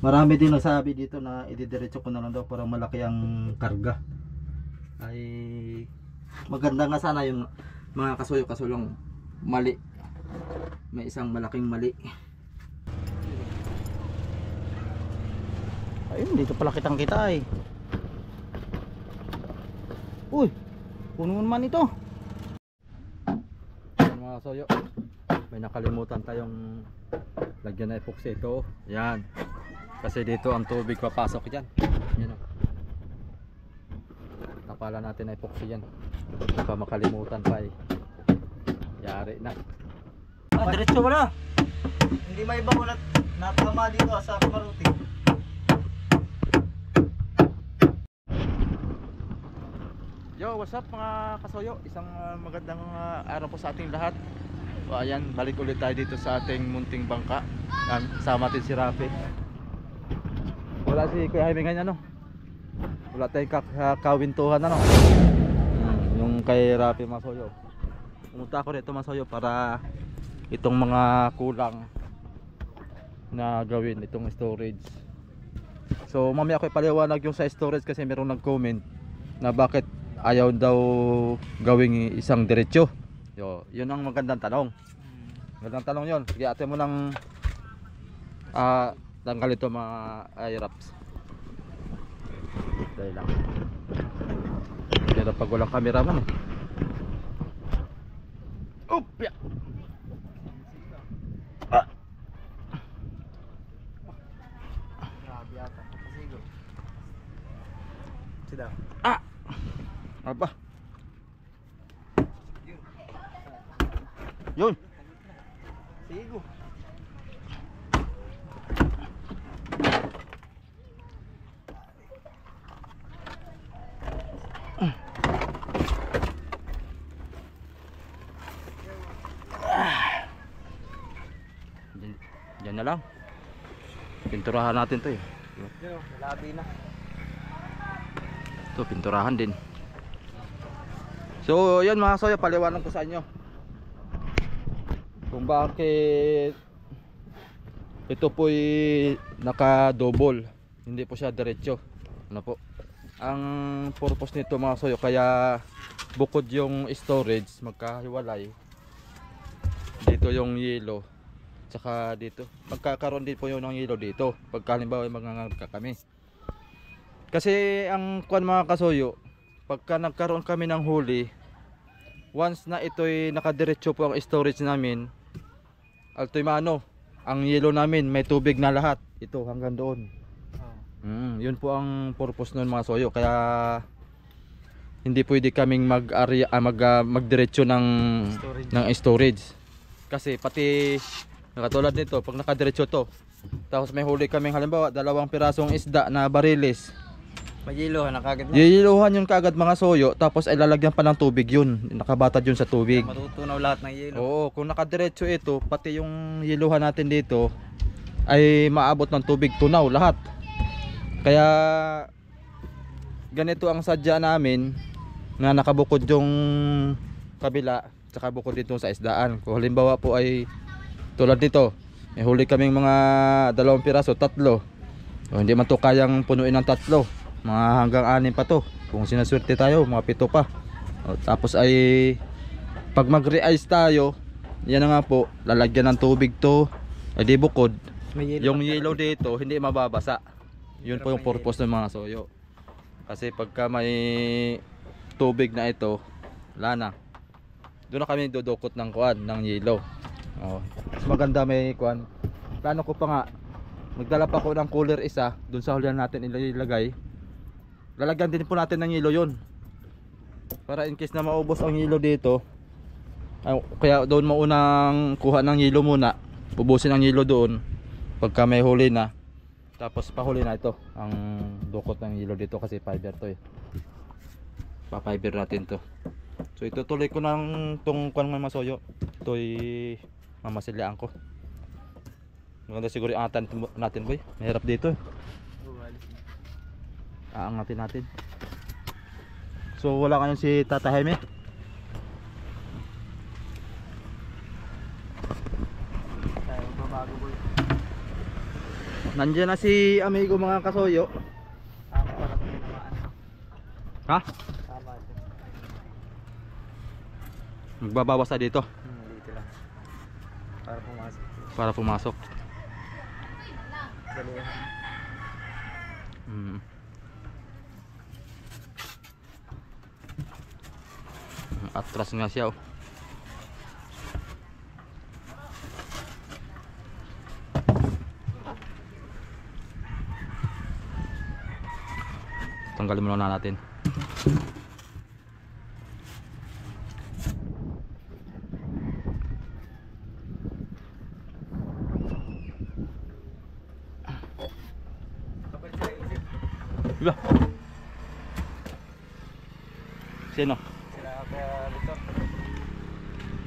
Marami din nagsabi dito na ididiretso ko na lang daw para malaki ang karga. Ay maganda nga sana yung mga kasuyo, kaso lang mali. May isang malaking mali. Ayun, dito pala kitang kita eh. Uy, puno naman ito. Yan mga kasuyo, may nakalimutan tayong lagyan na epoxy ito. Yan, kasi dito ang tubig papasok dyan. Yan o, tapalan natin na epoxy yan. Baka makalimutan pa eh. Yari na. Diretso mo na. Hindi may iba ko natama dito sa kamaruti. Yo, what's up mga kasoyo? Isang magandang araw po sa ating lahat. So ayan, balik ulit tayo dito sa ating munting bangka. Kasama natin si Rafi. Wala si Kuya Jaime ngayon, ano? Wala tayong kawintuhan, ano? Yung kay Rafi mga soyo. Pumunta ako dito mga soyo para itong mga kulang na gawin, itong storage. So mamaya ako ipaliwanag yung sa storage kasi merong nag-comment na bakit ayaw daw gawing isang diretsyo. Yun ang magandang tanong. Magandang tanong yun. Sige, ate mo nang tanggal ito mga i-wraps. Dahil lang. Pero pag walang cameraman eh. Upya! Grabe yata. Pasigo. Sida. Apa? Yun. Sigo. Diyan na lang. Pinturahan natin 'to eh. Labi na. Ito pinturahan din. So yan mga soyo, paliwanag ko sa inyo kung bakit ito po'y naka-double, hindi po siya diretso. Ano po ang purpose nito mga soyo, kaya bukod yung storage magkahiwalay, dito yung yelo, tsaka dito magkakaroon din po yung ng yelo dito pagka halimbawa mangangarga kami. Kasi ang kuwan mga kasoyo, pagka nagkaroon kami ng huli, once na ito'y nakadiretso po ang storage namin, alto'y mano, ang yelo namin may tubig na lahat. Ito hanggang doon. Yun po ang purpose nun mga soyo. Kaya hindi pwede kaming magdiretso ng storage. Kasi pati katulad nito, pag nakadiretso to, tapos may huli kaming halimbawa 2 pirasong isda na bariles, Mayiluhan na kagad. yiluhan yun kagad mga soyo, tapos ay lalagyan pa ng tubig yun, nakabatad yun sa tubig. Matutunaw lahat ng yelo. Oo, kung nakadiretso ito, pati yung yiluhan natin dito ay maabot ng tubig, tunaw lahat. Kaya ganito ang sadya namin, na nakabukod yung kabila, tsaka bukod dito sa isdaan. Kung halimbawa po ay tulad nito, may huli kaming mga 2 piraso, 3, hindi man to kayang punuin ng 3, mga hanggang 6 pa to kung sinaswerte tayo, mga 7 pa. Tapos ay pag mag-re-ice tayo, yan na nga po, lalagyan ng tubig to, ay di bukod yung yellow dito hindi mababasa. Yun po yung purpose ng mga soyo. Kasi pagka may tubig na ito, wala na, doon na kami dudukot ng kuan ng yellow. Mas maganda may kuan. Plano ko pa nga, magdala pa ko ng cooler isa doon sa hulihan natin ilalagay. Lalagyan din po natin ng yelo yun, para in case na maubos ang yelo dito. Kaya doon maunang kuha ng yelo muna, ubusin ang yelo doon pagka may huli na, tapos pahuli na ito ang dukot ng yelo dito kasi fiber to eh. Pa-fiber natin to. So itutuloy ko ng tong kuan ng masoyo. Ito'y mamasilyaan ko. Maganda siguro iangatan natin boy. Mahirap dito eh. Aangatin natin. So wala ngayon si Tata Jaime. Tayo babago boy. Nandiyan na si amigo mga kasoyo. Tama para tinamaan. Ha? Tama ito. Magbabawas na dito Dito lang. Para pumasok. para pumasok. Dalawa. Atras nga siya oh. Tanggalin muna natin. Iba. Sino? Sila Victor.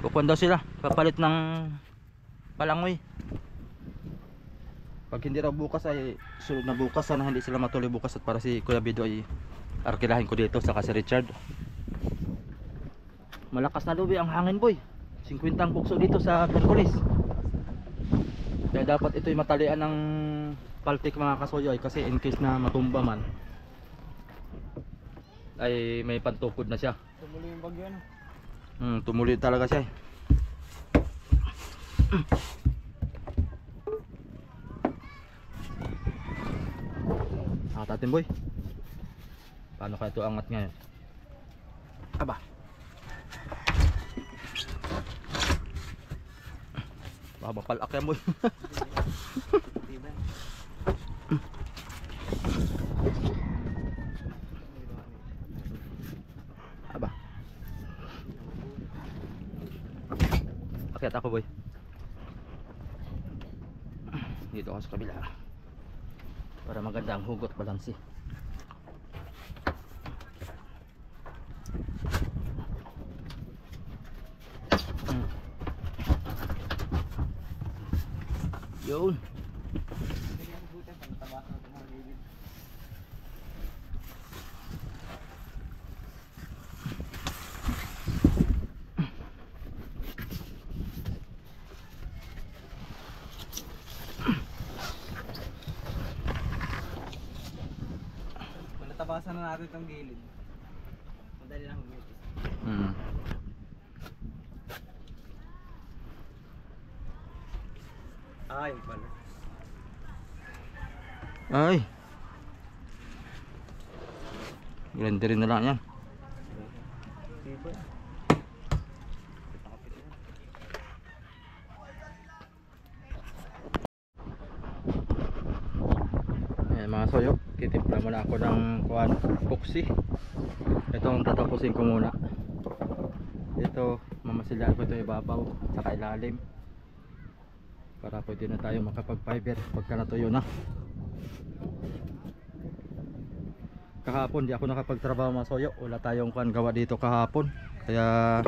Kukuhan daw sila. Papalit ng palangoy. Pag hindi raw bukas ay sunod na bukas. Sana hindi sila matuloy bukas. At para si Kuya Bido ay arkilahin ko dito. Saka si Richard. Malakas na lubi ang hangin boy. 50 ang bukso dito sa Merkulis. Kaya dapat ito'y matalian ng paltik mga kasoyoy. Kasi in case na matumba man ay may pantukod na siya. Tumuloy yung bagyo ano. Tumuloy talaga siya eh. Angat natin boy. Paano kaya ito angat ngayon? Aba. Baka palak yan boy. Diba? Aba. Akyat ako boy. Dito ako sa kabila. Para maganda ang hugot balansi. Yun. Kung natabasan na natin itong gilid, madali lang humitis. Yun pala. Ay. Granderin na lang yan. Diba? Ayan mga soyo, titimpla muna ako ng kuhan, epoxy. Ito ang tatapusin ko muna. Ito, mamasilaan ko ito ibabaw, saka ilalim. Para pwede na tayo makapag fiber pagka natuyo na. Kahapon di ako nakapagtrabaho mga soyo, wala tayong kuhan gawa dito kahapon. Kaya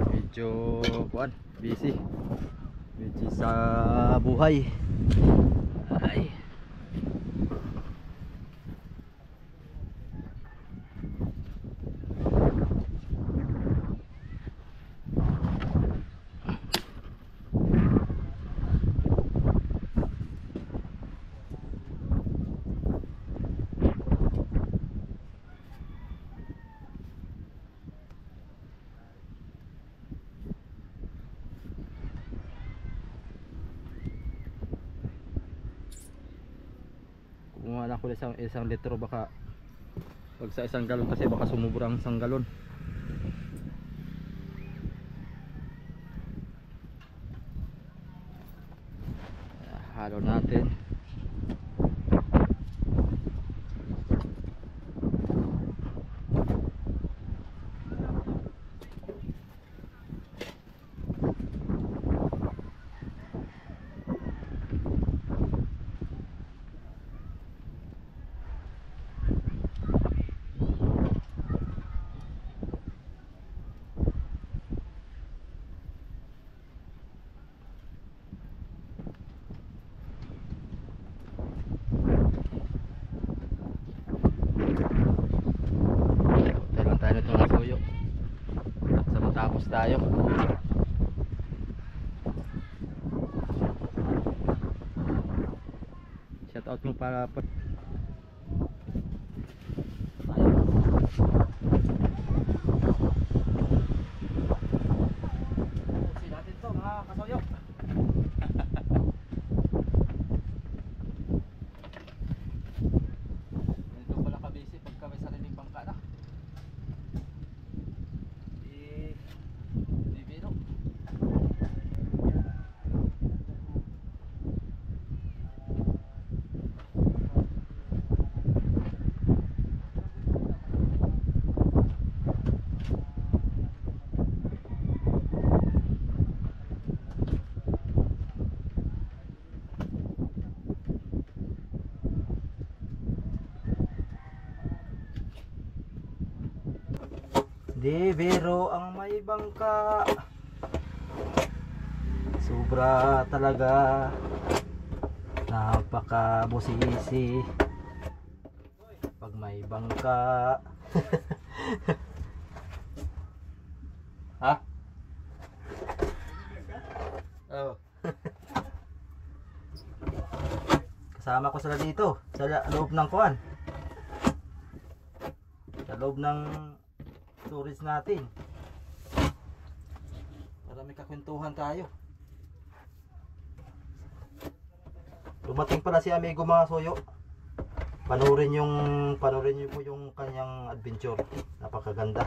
medyo kuhan, busy sa buhay. Ay. Kumuha na ako isang litro, baka pag sa isang galon kasi baka sumubra ang isang galon. Halo natin. Tayo nito mga suyo. Sa matapos tayo. shout out mo para Pusin natin to mga kasoyo. Dito pala kabisi pagka may sariling bangka na. Di biro. Di biro ang may bangka. Sobra talaga. Napakabusisi pag may bangka. Ha? Oh. Kasama ko sila dito sa loob ng kuwan. Sa loob ng storage natin. Para may kakwentuhan tayo. Dumating pala si amigo mga soyo. Panoorin niyo po yung kanyang adventure. Napakaganda.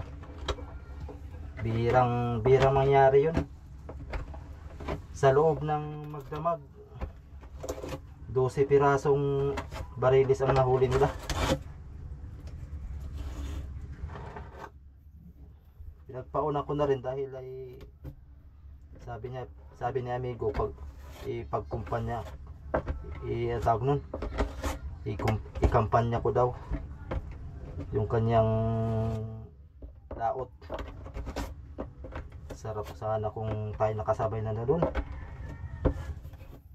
Birang mangyari yun. Sa loob ng magdamag 12 pirasong barilis ang nahuli nila. Pinagpauna ko na rin dahil ay sabi ni amigo pag ipagkumpanya tawag nun, ikampanya ko daw yung kanyang laot. Sarap sana kung tayo nakasabay na doon.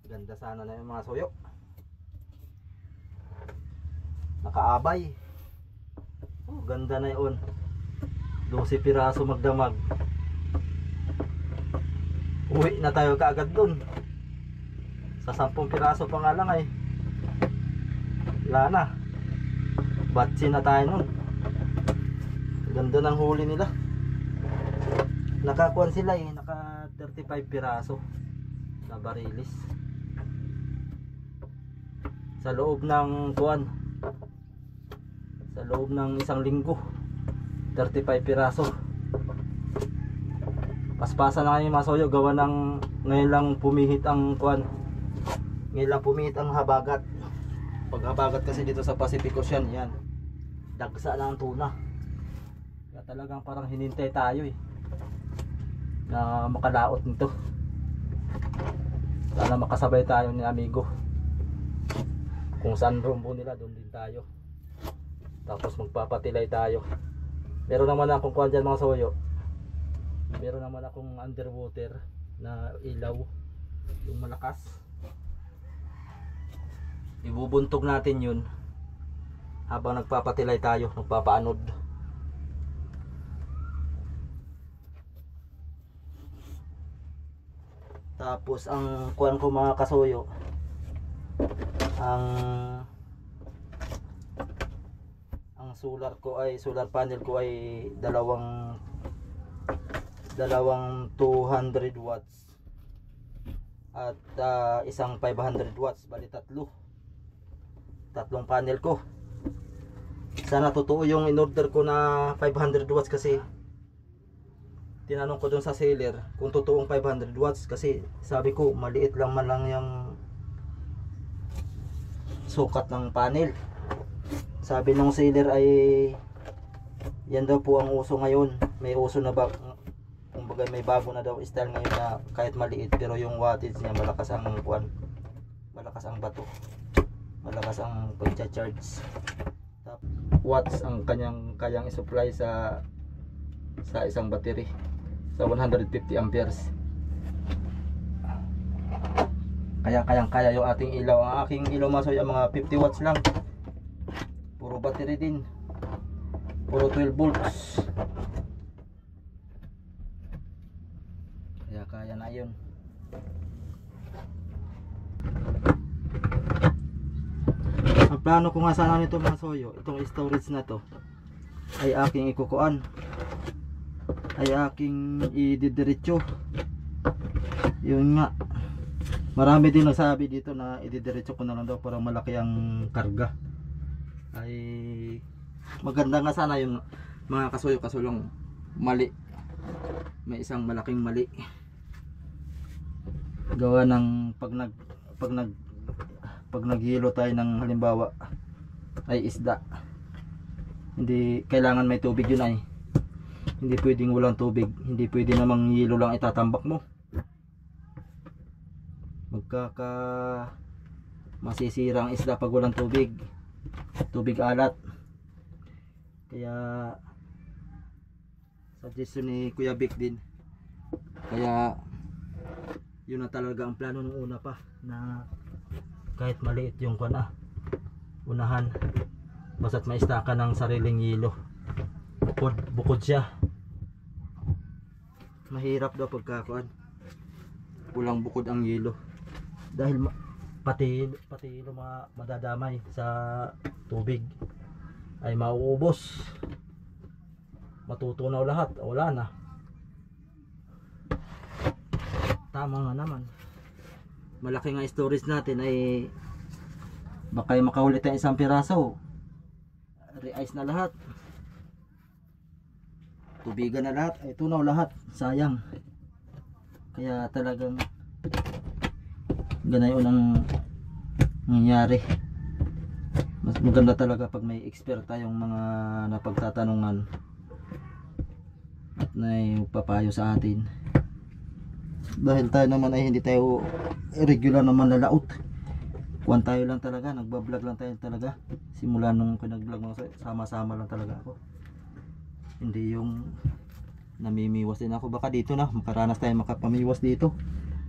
Ganda sana na yung mga soyo. Nakaabay. Oh, ganda na yun. 12 piraso magdamag. Uwi na tayo kaagad dun. Sa 10 piraso pa nga lang ay wala na. Batsi na tayo nun. Ganda ng huli nila. Nakakuan sila naka 35 piraso na barilis. Sa loob ng kuan. Sa loob ng isang linggo. 35 piraso. Paspasan na kayo mga soyo, gawa ng ngayon lang pumihit ang kuan. Ngayon lang pumihit ang habagat. Pag habagat kasi dito sa Pacific Ocean, yan. Dagsa na ang tuna. Kaya talagang parang hinintay tayo na makalaot nito. Sana makasabay tayo ni amigo. Kung saan rumbo nila, doon din tayo. Tapos magpapatilay tayo. Meron naman akong kuwan dyan mga soyo. Meron naman akong underwater na ilaw, yung malakas. Ibubuntog natin yun habang nagpapatilay tayo, nagpapaanod. Tapos ang kuwan ko mga kasoyo, ang solar panel ko ay dalawang 200 watts at isang 500 watts, bali tatlong panel ko. Sana totoo yung in-order ko na 500 watts kasi tinanong ko dun sa seller kung totoong 500 watts kasi sabi ko maliit lang man lang yung sukat ng panel. Sabi ng seller ay yan daw po ang uso ngayon. May uso na ba, kumbaga may bago na daw style ngayon na kahit maliit pero yung wattage niya malakas ang kuwan, malakas ang bato, malakas ang pagcha-charge. Watts ang kayang i-supply sa isang battery sa 150 amperes. Kaya yung ating ilaw. Ang aking ilaw masoy ang mga 50 watts lang. Puro battery din. Puro 12 volts. Kaya na yun. Ang plano ko nga sana nito mga soyo, itong storage na to ay aking ikukuan, ay aking ididiretso. Yun nga, marami din nagsabi dito na ididiretso ko na lang daw para malaki ang karga. Ay maganda nga sana yung mga kasoyo, kaso lang mali, may isang malaking mali gawa ng pag naghilo tayo ng halimbawa ay isda, hindi kailangan may tubig yun ay. Hindi pwedeng walang tubig, hindi pwede namang hilo lang itatambak mo. Masisira ang isda pag walang tubig, tubig alat. Kaya suggestion ni Kuya Vic din, kaya yun na talaga ang plano nung una pa, na kahit maliit yung unahan, basta't may istaka ng sariling hilo. Bukod siya, mahirap daw pagkakuan walang bukod ang hilo, dahil pati hilo madadamay sa tubig, ay mauubos, matutunaw lahat, wala na. Tama nga naman, malaki nga storage natin, ay baka makahuli tayong isang piraso, re-ice na lahat, tubigan na lahat, ay tunaw lahat, sayang. Kaya talagang ganayon ang nangyayari. Mas maganda talaga pag may expert tayong mga napagtatanungan at naipapayo sa atin, dahil tayo naman ay hindi tayo regular naman lalaot. Kuwan tayo lang talaga, nagbablog lang tayo talaga, simula nung pinag-vlog mo, sama-sama lang talaga ako, hindi yung namimiwas din ako. Baka dito na makaranas tayo makapamiwas dito,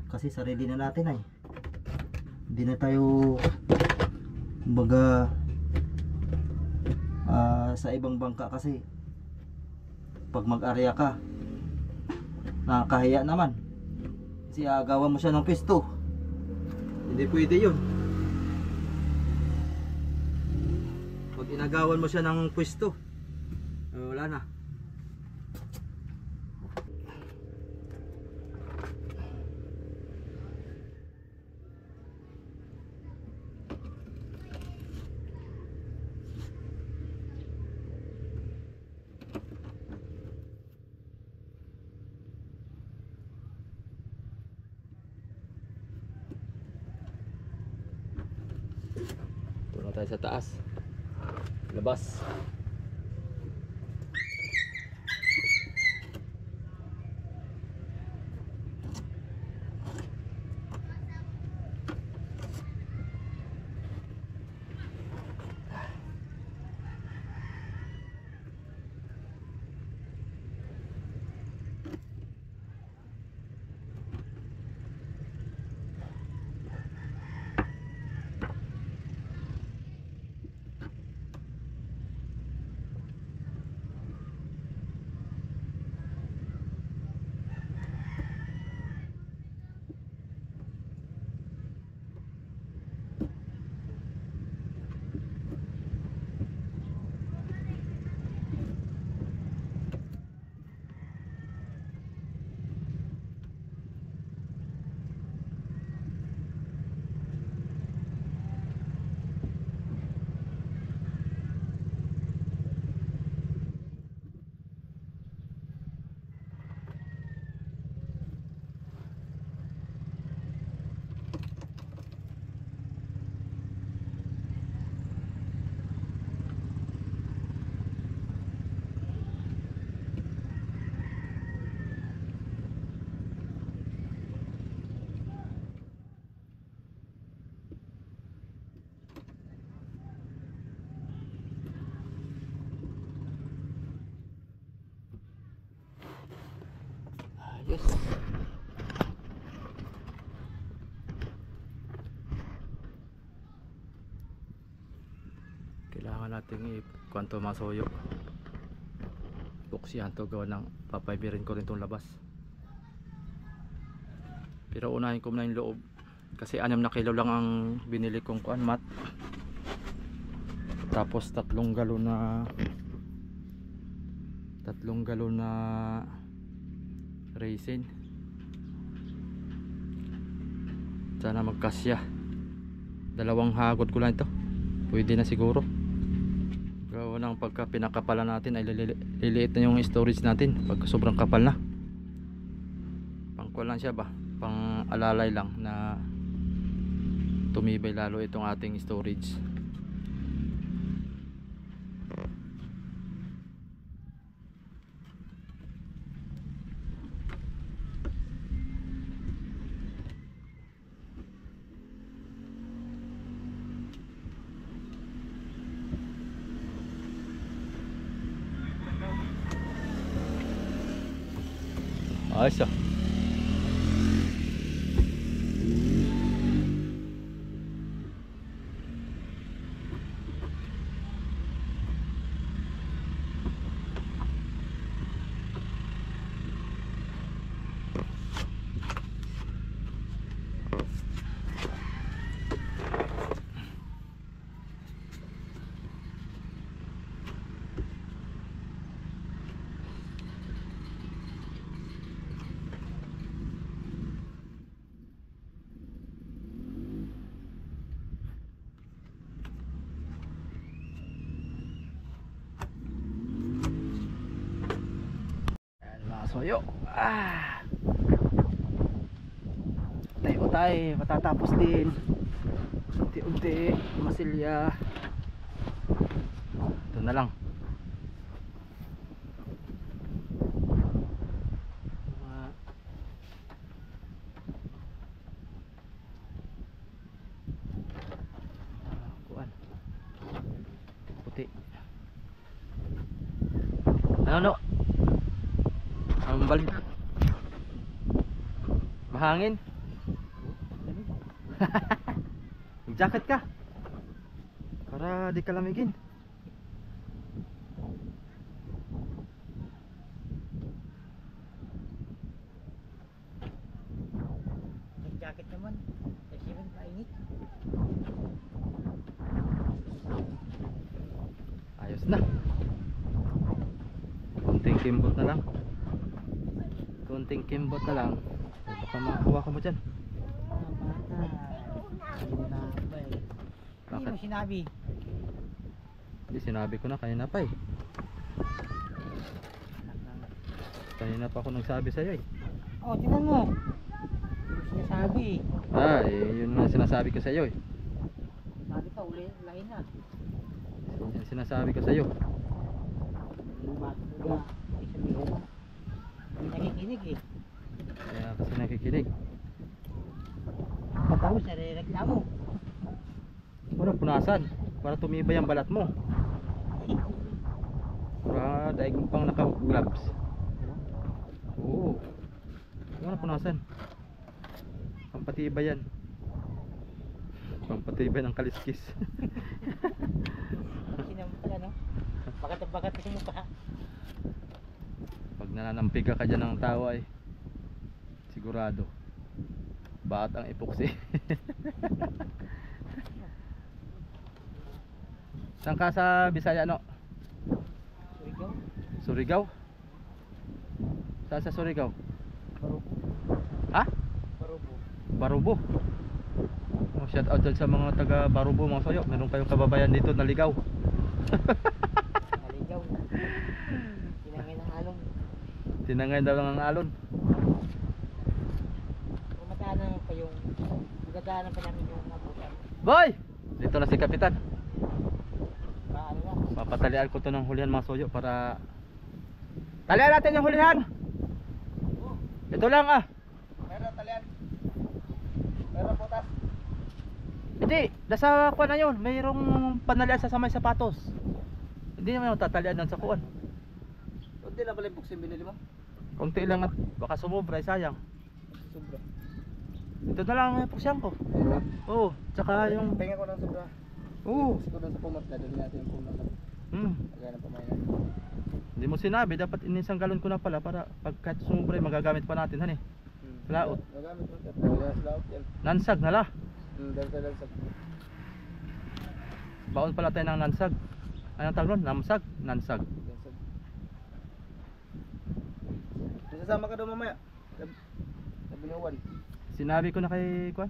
kasi sarili na natin ay hindi na tayo kumbaga sa ibang bangka, kasi pag mag-area ka nakakahiya naman, kasi agawan mo siya ng pisto, hindi pwede yun. Pag inagawan mo siya ng pwesto, wala na. Puno tayo sa taas, labas. Yes. Kailangan nating i-kwanto masoyo. Buksihan to, gawa ng papaybirin ko rin itong labas. Pero unahin ko na yung loob, kasi 6 na kilo lang ang binili kong mat. Tapos 3 galon na resin. Sana magkasya. 2 hagod ko lang ito. Pwede na siguro. Gawa ng pagka pinakapalan natin ay liliit na yung storage natin pag sobrang kapal na. Pangkuha lang siya ba? Pang alalay lang na tumibay lalo itong ating storage. Ayos ah. Soyo. Tayo matatapos din. Unti-unti masilya. Ito na lang. Kuan. Puti. Ano? Ang balik. Mahangin. Mag-jacket ka para di ka lamigin. Mag-jacket naman kasi mainit. Ayos na. Konting kimbot na lang. Konting kimbot na lang. Baka makakuha ka mo dyan. Hindi mo sinabi. Hindi, sinabi ko na kanina pa eh. Kanina pa ako nagsabi sa'yo eh. Oh, tingnan mo. Hindi mo sinasabi. Yun na sinasabi ko sa'yo eh. Sabi ka, lain na. Yan sinasabi ko sa'yo. Hindi nakikinig eh. Kaya kasi nakikinig. Tapos nare-reklamo. Para punasan, para tumibay ang balat mo. Para daig mo pang naka-gloves. Oo. Para punasan. Pampatibay yan. Pampatibay ng kaliskis. Sinabi pala no? Bakat yung mukha. Pag nananampiga ka dyan ng tao ay sigurado baat ang epoxy. Saan ka sa Bisaya no? Surigao? Surigao? Saan sa Surigao? Barubo. Ha? Barubo. Barubo. Oh, shout out dyan sa mga taga Barubo mga soyo. Meron kayong kababayan dito na ligaw. Naligaw. Tinangay ng alon. Tinangay daw lang ang alon. Pumataanan pa yung magdadaanan pa namin yung nabutan. Boy! Dito na si Kapitan. Paano na? Papatalian ko to ng hulihan mga soyo para talian natin yung hulihan. Ito lang ah. Meron talian. Meron putas. Hindi, nasa kuan na yun. Mayroong panalian sa may sapatos. Hindi naman yung tatalian ng sa kuan. Hindi na pala yung buksin binili mo? Kunti lang at baka sumobra, sayang. Sobra. Ito na lang ang puksyan ko. Oo, tsaka yung Pengen ko ng sobra. oo. Gusto ko doon sa pumat na. Doon natin yung pumat na. Kaya na pamayan. Hindi mo sinabi, dapat inisang galon ko na pala para pag kahit sumobra magagamit pa natin han eh. Laot. Magamit mo. Kaya sa laot yan. Nansag na la. Dalsa. Baon pala tayo ng nansag. Anong tawag nun? Namsag? Nansag. Sasama ka daw mamaya. Sabi ni Juan. Sinabi ko na kay Kwan.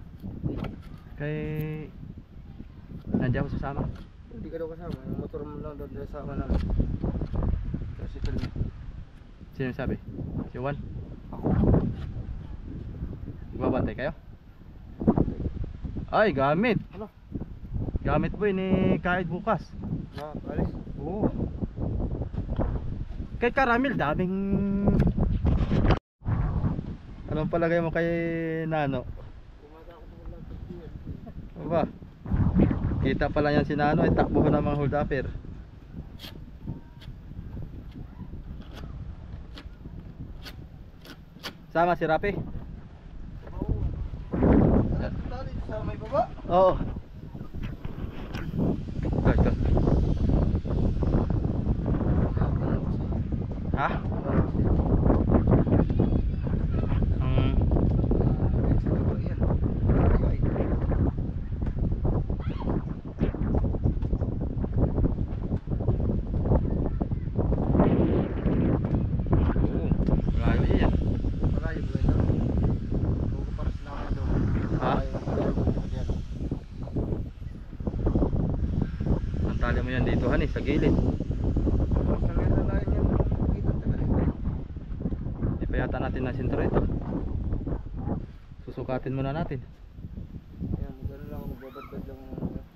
Kay nandiyan ako sasama. Hindi ka daw kasama. Yung motor mo lang daw kasama namin. Kasi tuloy. Sino yung sabi? Si Juan? Ako. Magbabantay kayo? Ay, gamit. Ano? Gamit boy ni kahit bukas. Alis? Oo. Kay Karamil, daming... Anong palagay mo kay Nano? Aba, kita pala yan si Nano, ay takbo ko ng mga hold upper. Sama si Rapi? Sa may baba? Oo. Ito. Ha? Tali mo yan dito hani sa gilid. Hindi pa yata natin na sentro ito. Susukatin muna natin. Yan, gano'n lang ako magbabadbad lang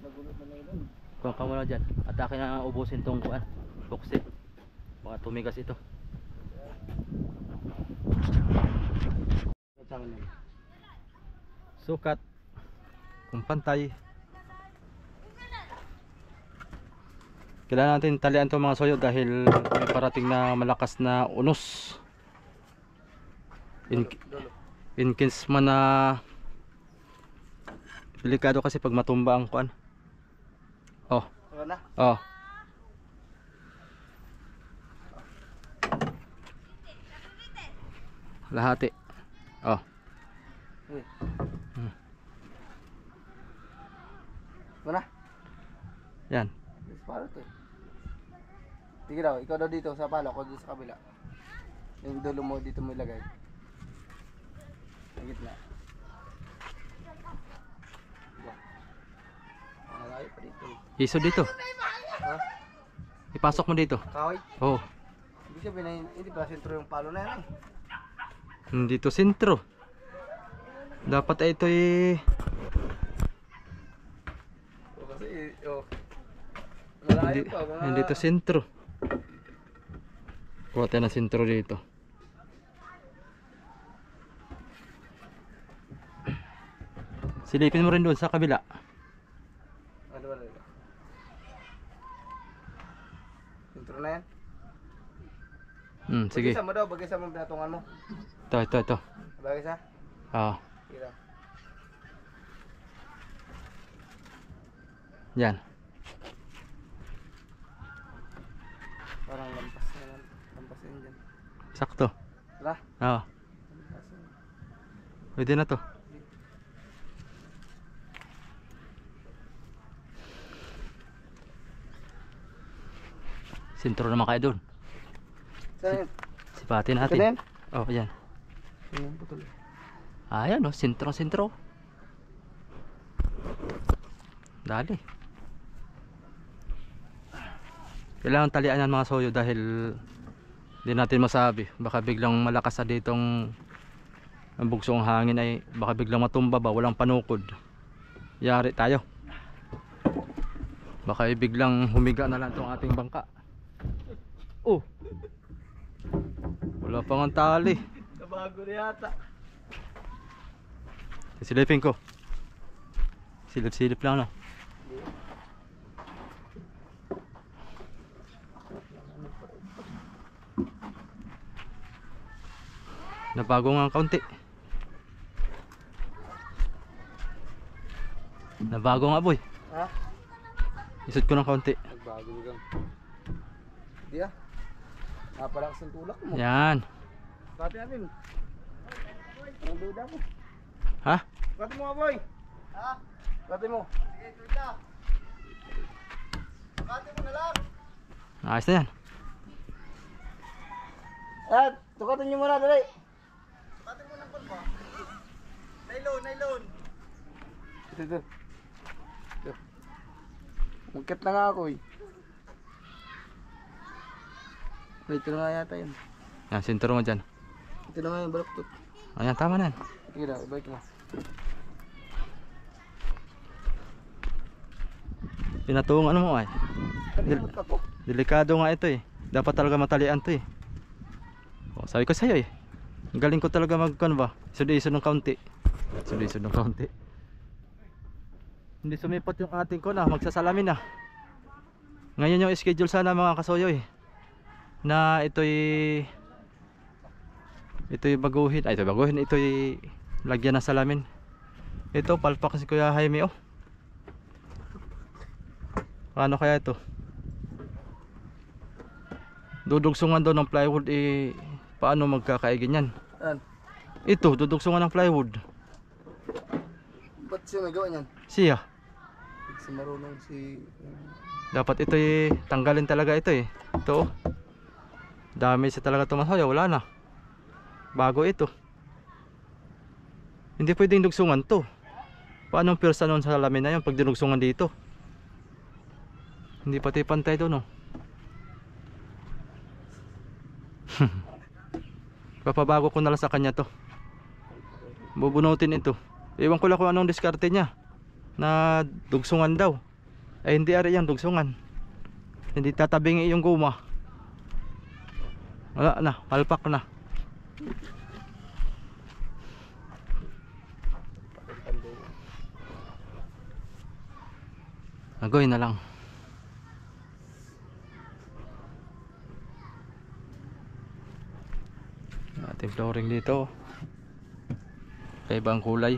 nagulot na nailan. Kuha ka muna dyan. At akin na ubusin tong kuan. Buksit. Baka tumigas ito. Sukat. Kung pantay. Kailangan natin talian itong mga soyo dahil may parating na malakas na unos. In case man na delikado kasi pag matumba ang kuan. Oh. Ano na? Oh. Lahati. Oh. Mana? Yan. Para to. Sige daw, ikaw daw dito sa palo, ako dito sa kabila. Yung dulo mo dito mo ilagay. Sa gitna. Malayo pa dito. Iso dito. Ha? Ipasok mo dito. Kahoy? Oh. Ibig sabihin na hindi pa sentro yung palo na yan eh. Dito sentro. Dapat ay ito eh. Kasi, Hindi, hindi to sentro. Kuha tayo ng sentro dito. Silipin mo rin doon sa kabila. Wala. Sentro na yan. Sige. Bagay sa mo daw, bagay sa mo pinatungan mo. Ito. Bagay sa? Ah, Sige daw. yan. Parang lampas yun dyan. Sakto. Wala? Ah. Pwede na to. Sentro naman kayo doon. Saan yun? Sipatin Saan natin. yan? Oh, yan. Yung putol. Ayan oh, sentro. Dali. Kailangan talian yan mga soyo dahil hindi natin masabi. Baka biglang malakas na ditong ang bugsong hangin ay baka biglang matumba ba, walang panukod. Yari tayo. Baka biglang humiga na lang itong ating bangka. Oh. Wala pang ang tali. Nabago na yata. Silipin ko. Silip-silip lang no. Nabago nga kaunti. Nabago nga boy. Ha? Isot ko ng kaunti. Nagbago lang. Di ah. Napalakas ng tulak mo. Yan. Kati natin. Ang duda mo. Ha? Kati mo boy. Ha? Kati mo. Sige, duda. Ayos na yan. At, tukatan nyo muna, dali. Nylon. Ito. Magkat na nga ako eh. Wait, ito na nga yata yun. Yan, sinturo mo dyan. Ito na nga yung balaktot. Ayan, tama na yan. Sige na, ibalik mo. Pinatungan mo ay. Kalimut ako. Delikado nga ito eh. Dapat talaga matalian to eh. Oh, sabi ko sa'yo eh. Ang galing ko talaga mag-con ba? Isod-isod ng kaunti. Isod-isod ng kaunti. Hindi sumipot yung ating ko na. Magsasalamin na. Ngayon yung schedule sana mga kasoyo eh. Na ito'y baguhin. Ay, ito'y baguhin. Ito'y lagyan ng salamin. Ito, palpak si Kuya Jaime oh. Paano kaya ito? Dudugsungan daw ng plywood eh. Paano magkakaigin yan? Yan. Ito, dudugsungan ng plywood. Ba't siya may gawa niyan? Siya. Kasi marunong si... Dapat ito eh, tanggalin talaga ito eh. Ito oh. Dami siya talaga tumasayo, wala na. Bago ito. Hindi pwedeng dugsungan to. Paano ang pirsa nun sa salamin na yun pag dinugsungan dito? Hindi pati pantay doon oh. Papabago ko na lang sa kanya to. Bubunutin ito. Iwan ko lang kung anong diskarte niya. Na dugsungan daw. Ay hindi ari yung dugsungan. Hindi tatabingi yung guma. Wala na, palpak na. Agoy na lang. Ating flooring dito. Ibang kulay.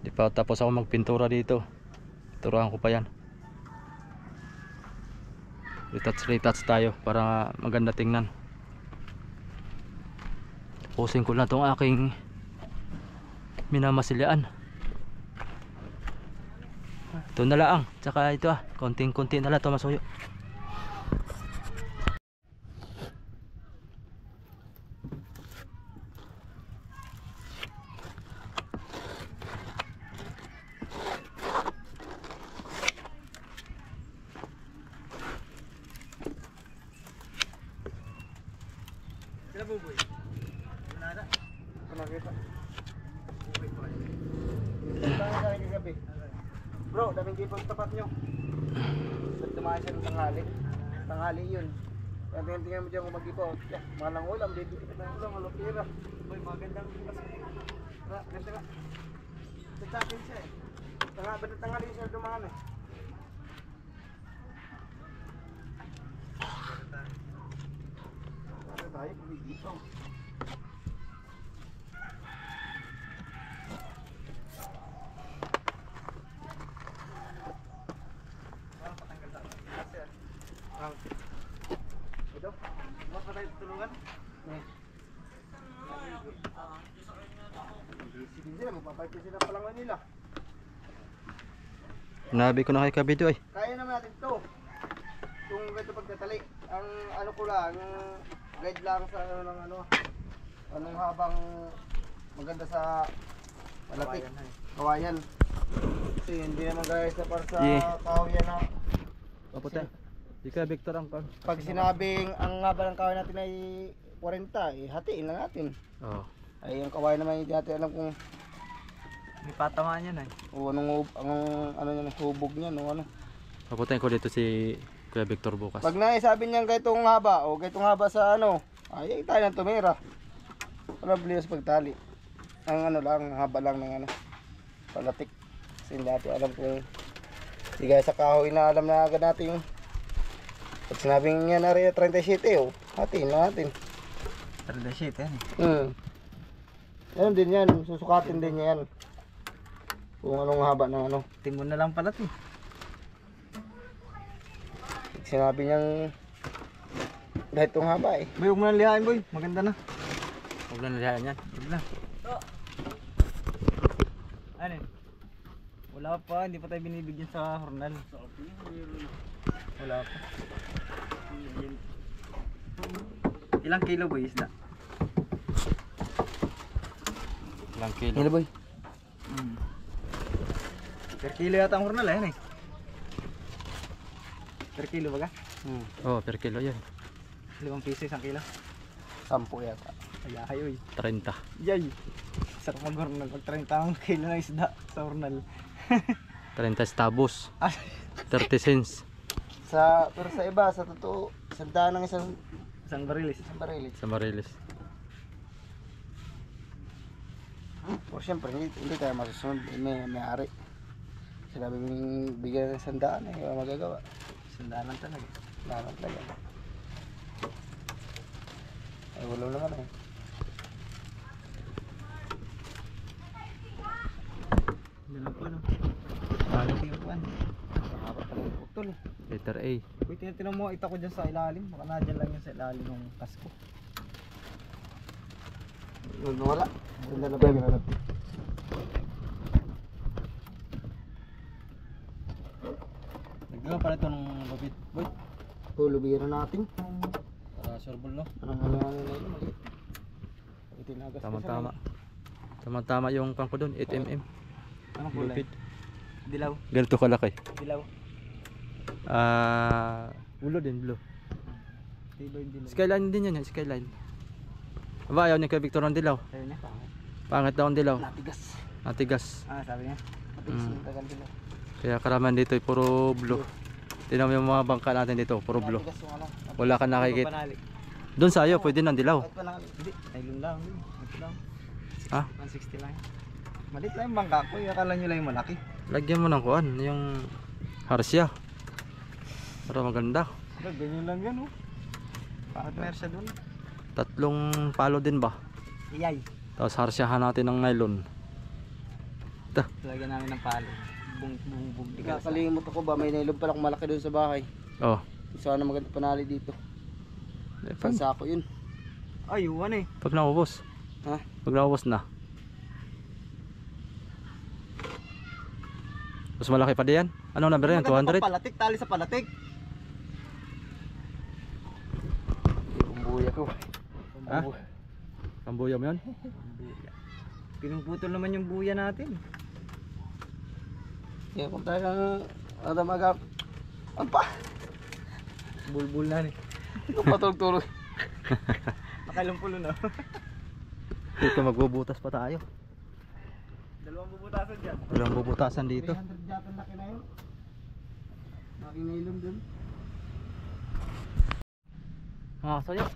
Di pa tapos ako magpintura dito. Turuan ko pa yan. Retouch tayo para maganda tingnan. Tapusin ko na itong aking minamasilyaan. Ito na lang. Tsaka ito konting-konti na lang ito masuyo. Sila buboy. Manada. Nakita. Buboy pa rin. Tangan sa akin gabi. Bro, daming tipong tapat nyo. Ba't tumahan siya ng tanghali? Tanghali yun. Kaya tingnan mo dyan kung mag-ipaw. Malang ulam, bibigit ng ulam, malupira. Boy, magandang ipas. Ganda nga. Tatakin siya eh. Ba't tanghali siya dumahan eh. Tayo, kumigipaw. Patanggal sa kasi ito? Mas pa tayo tutulungan? Busy sila, magpapayto sila palangan nila. Nabi ko na kay kabidyo ay. Kaya naman natin ito. Kung ganito pagtatali. Ang ano ko lang, yung guide lang sa ano ng ano. Anong habang maganda sa malapit. Kawayan. Kasi hindi naman guys na para sa kawayan na. Paputi. Di ka Victor ang kan. Pag sinabing ang haba ng kawayan natin ay 40, eh hatiin lang natin. Oo. Ay yung kawayan naman hindi natin alam kung May patamaan yan o anong ano niya, hubog niya o ano. Paputin ko dito si Kuya Victor bukas. Pag naisabi niyan gaytong haba o gaytong haba sa ano, ay tayo ng tumira. Wala problema sa pagtali. Ang ano lang, haba lang ng ano, palatik. Kasi hindi natin alam kung di gaya sa kahoy na alam na agad natin yung pag sinabing yan na rin 37 oh, hatiin lang natin. 37 yan Yan din yan, susukatin din yan. Kung anong haba ng ano. Timon na lang pala ito. Sinabi niyang dahil itong haba eh. Boy, huwag mo nang lihain boy. Maganda na. Huwag na nalihayan yan. Huwag na. Ano yun? Wala pa, hindi pa tayo binibigyan sa hornal. Wala pa. Ilang kilo boy isda? Ilang kilo? Hello boy. Per kilo yata ang hornal yan eh. Per kilo baga? Oh, per kilo yan. 5 piso isang kilo. 10 yata. Ayahay oy. 30. Yay! Sarap mag-hornal. Pag 30 ang kilo ng isda sa hornal. 30 stabos. Ah, 30 cents. Pero sa iba, sa totoo, sandaan ng isang isang barilis. baril. Sa Marilis. O syempre, hindi tayo masusunod. May ari. Sinabi mong bigyan ng sandaan eh, wala magagawa. Sandaan lang talaga. Lahat talaga. Ay, wala naman eh. Ganun po no. Ano yung kuwan? Nakapa pala yung putol. Letter A. Wait, tinan mo, ita ko dyan sa ilalim. Baka nadyan lang yun sa ilalim ng kasko. Yun, wala. Ganda na ba yung hanap? Nagdagan pala ito ng lupit. Boy, Hulubiran natin. para sureball no? Anong halaman na yun? Maliit. Itinagas Tama-tama. Tama-tama yung pang ko doon, 8mm. Anong kulay? Lupit. Dilaw. Ganito kalaki. Dilaw. Ulo din, blue. Diba yung dilaw? Skyline din yan, skyline. Aba, ayaw niya kay Victor ng dilaw. Sabi niya? Pangit daw ang dilaw. Natigas. Natigas. Ah, sabi niya? Natigas yung tagal dilaw. Kaya karamihan dito ay puro blue. Tingnan mo yung mga bangka natin dito, puro blue. Natigas yung ano. Wala ka nakikita. Panali. Doon sa iyo, pwede ng dilaw. Kahit panali. Hindi, nylon lang. Ito lang. Ah? 160 lang. Malit lang yung bangka ko. Yung akala nyo lang yung malaki. Lagyan mo ng kuan, yung harsya. Para maganda. Ganyan lang yan oh. Bakit meron siya dun? 3 palo din ba? Iyay. Tapos harsyahan natin ng nylon. Lagyan namin ng palo. Bung. Nakakalimot ako ba, may nailog pala kung malaki doon sa bahay. Oh. Sana maganda panali dito. Isang sako yun. Ay, uwan eh. Pag naubos. Ha? Pag naubos na. Mas malaki pa diyan. Anong number yan? 200? Palatik, tali sa palatik. Yung buya ko. Ha? Kambuya mo yun? Pinuputol naman yung buya natin. Kaya kung tayo ada magap. Ampa. Bulbul na eh. Yung patulog-tulog. Nakailang pulo na. Dito magbubutas pa tayo. Dalawang bubutasan dyan. Walang bubutasan dito. 300 yata laki na yun. Laki na ilong dun. Ah, so yun.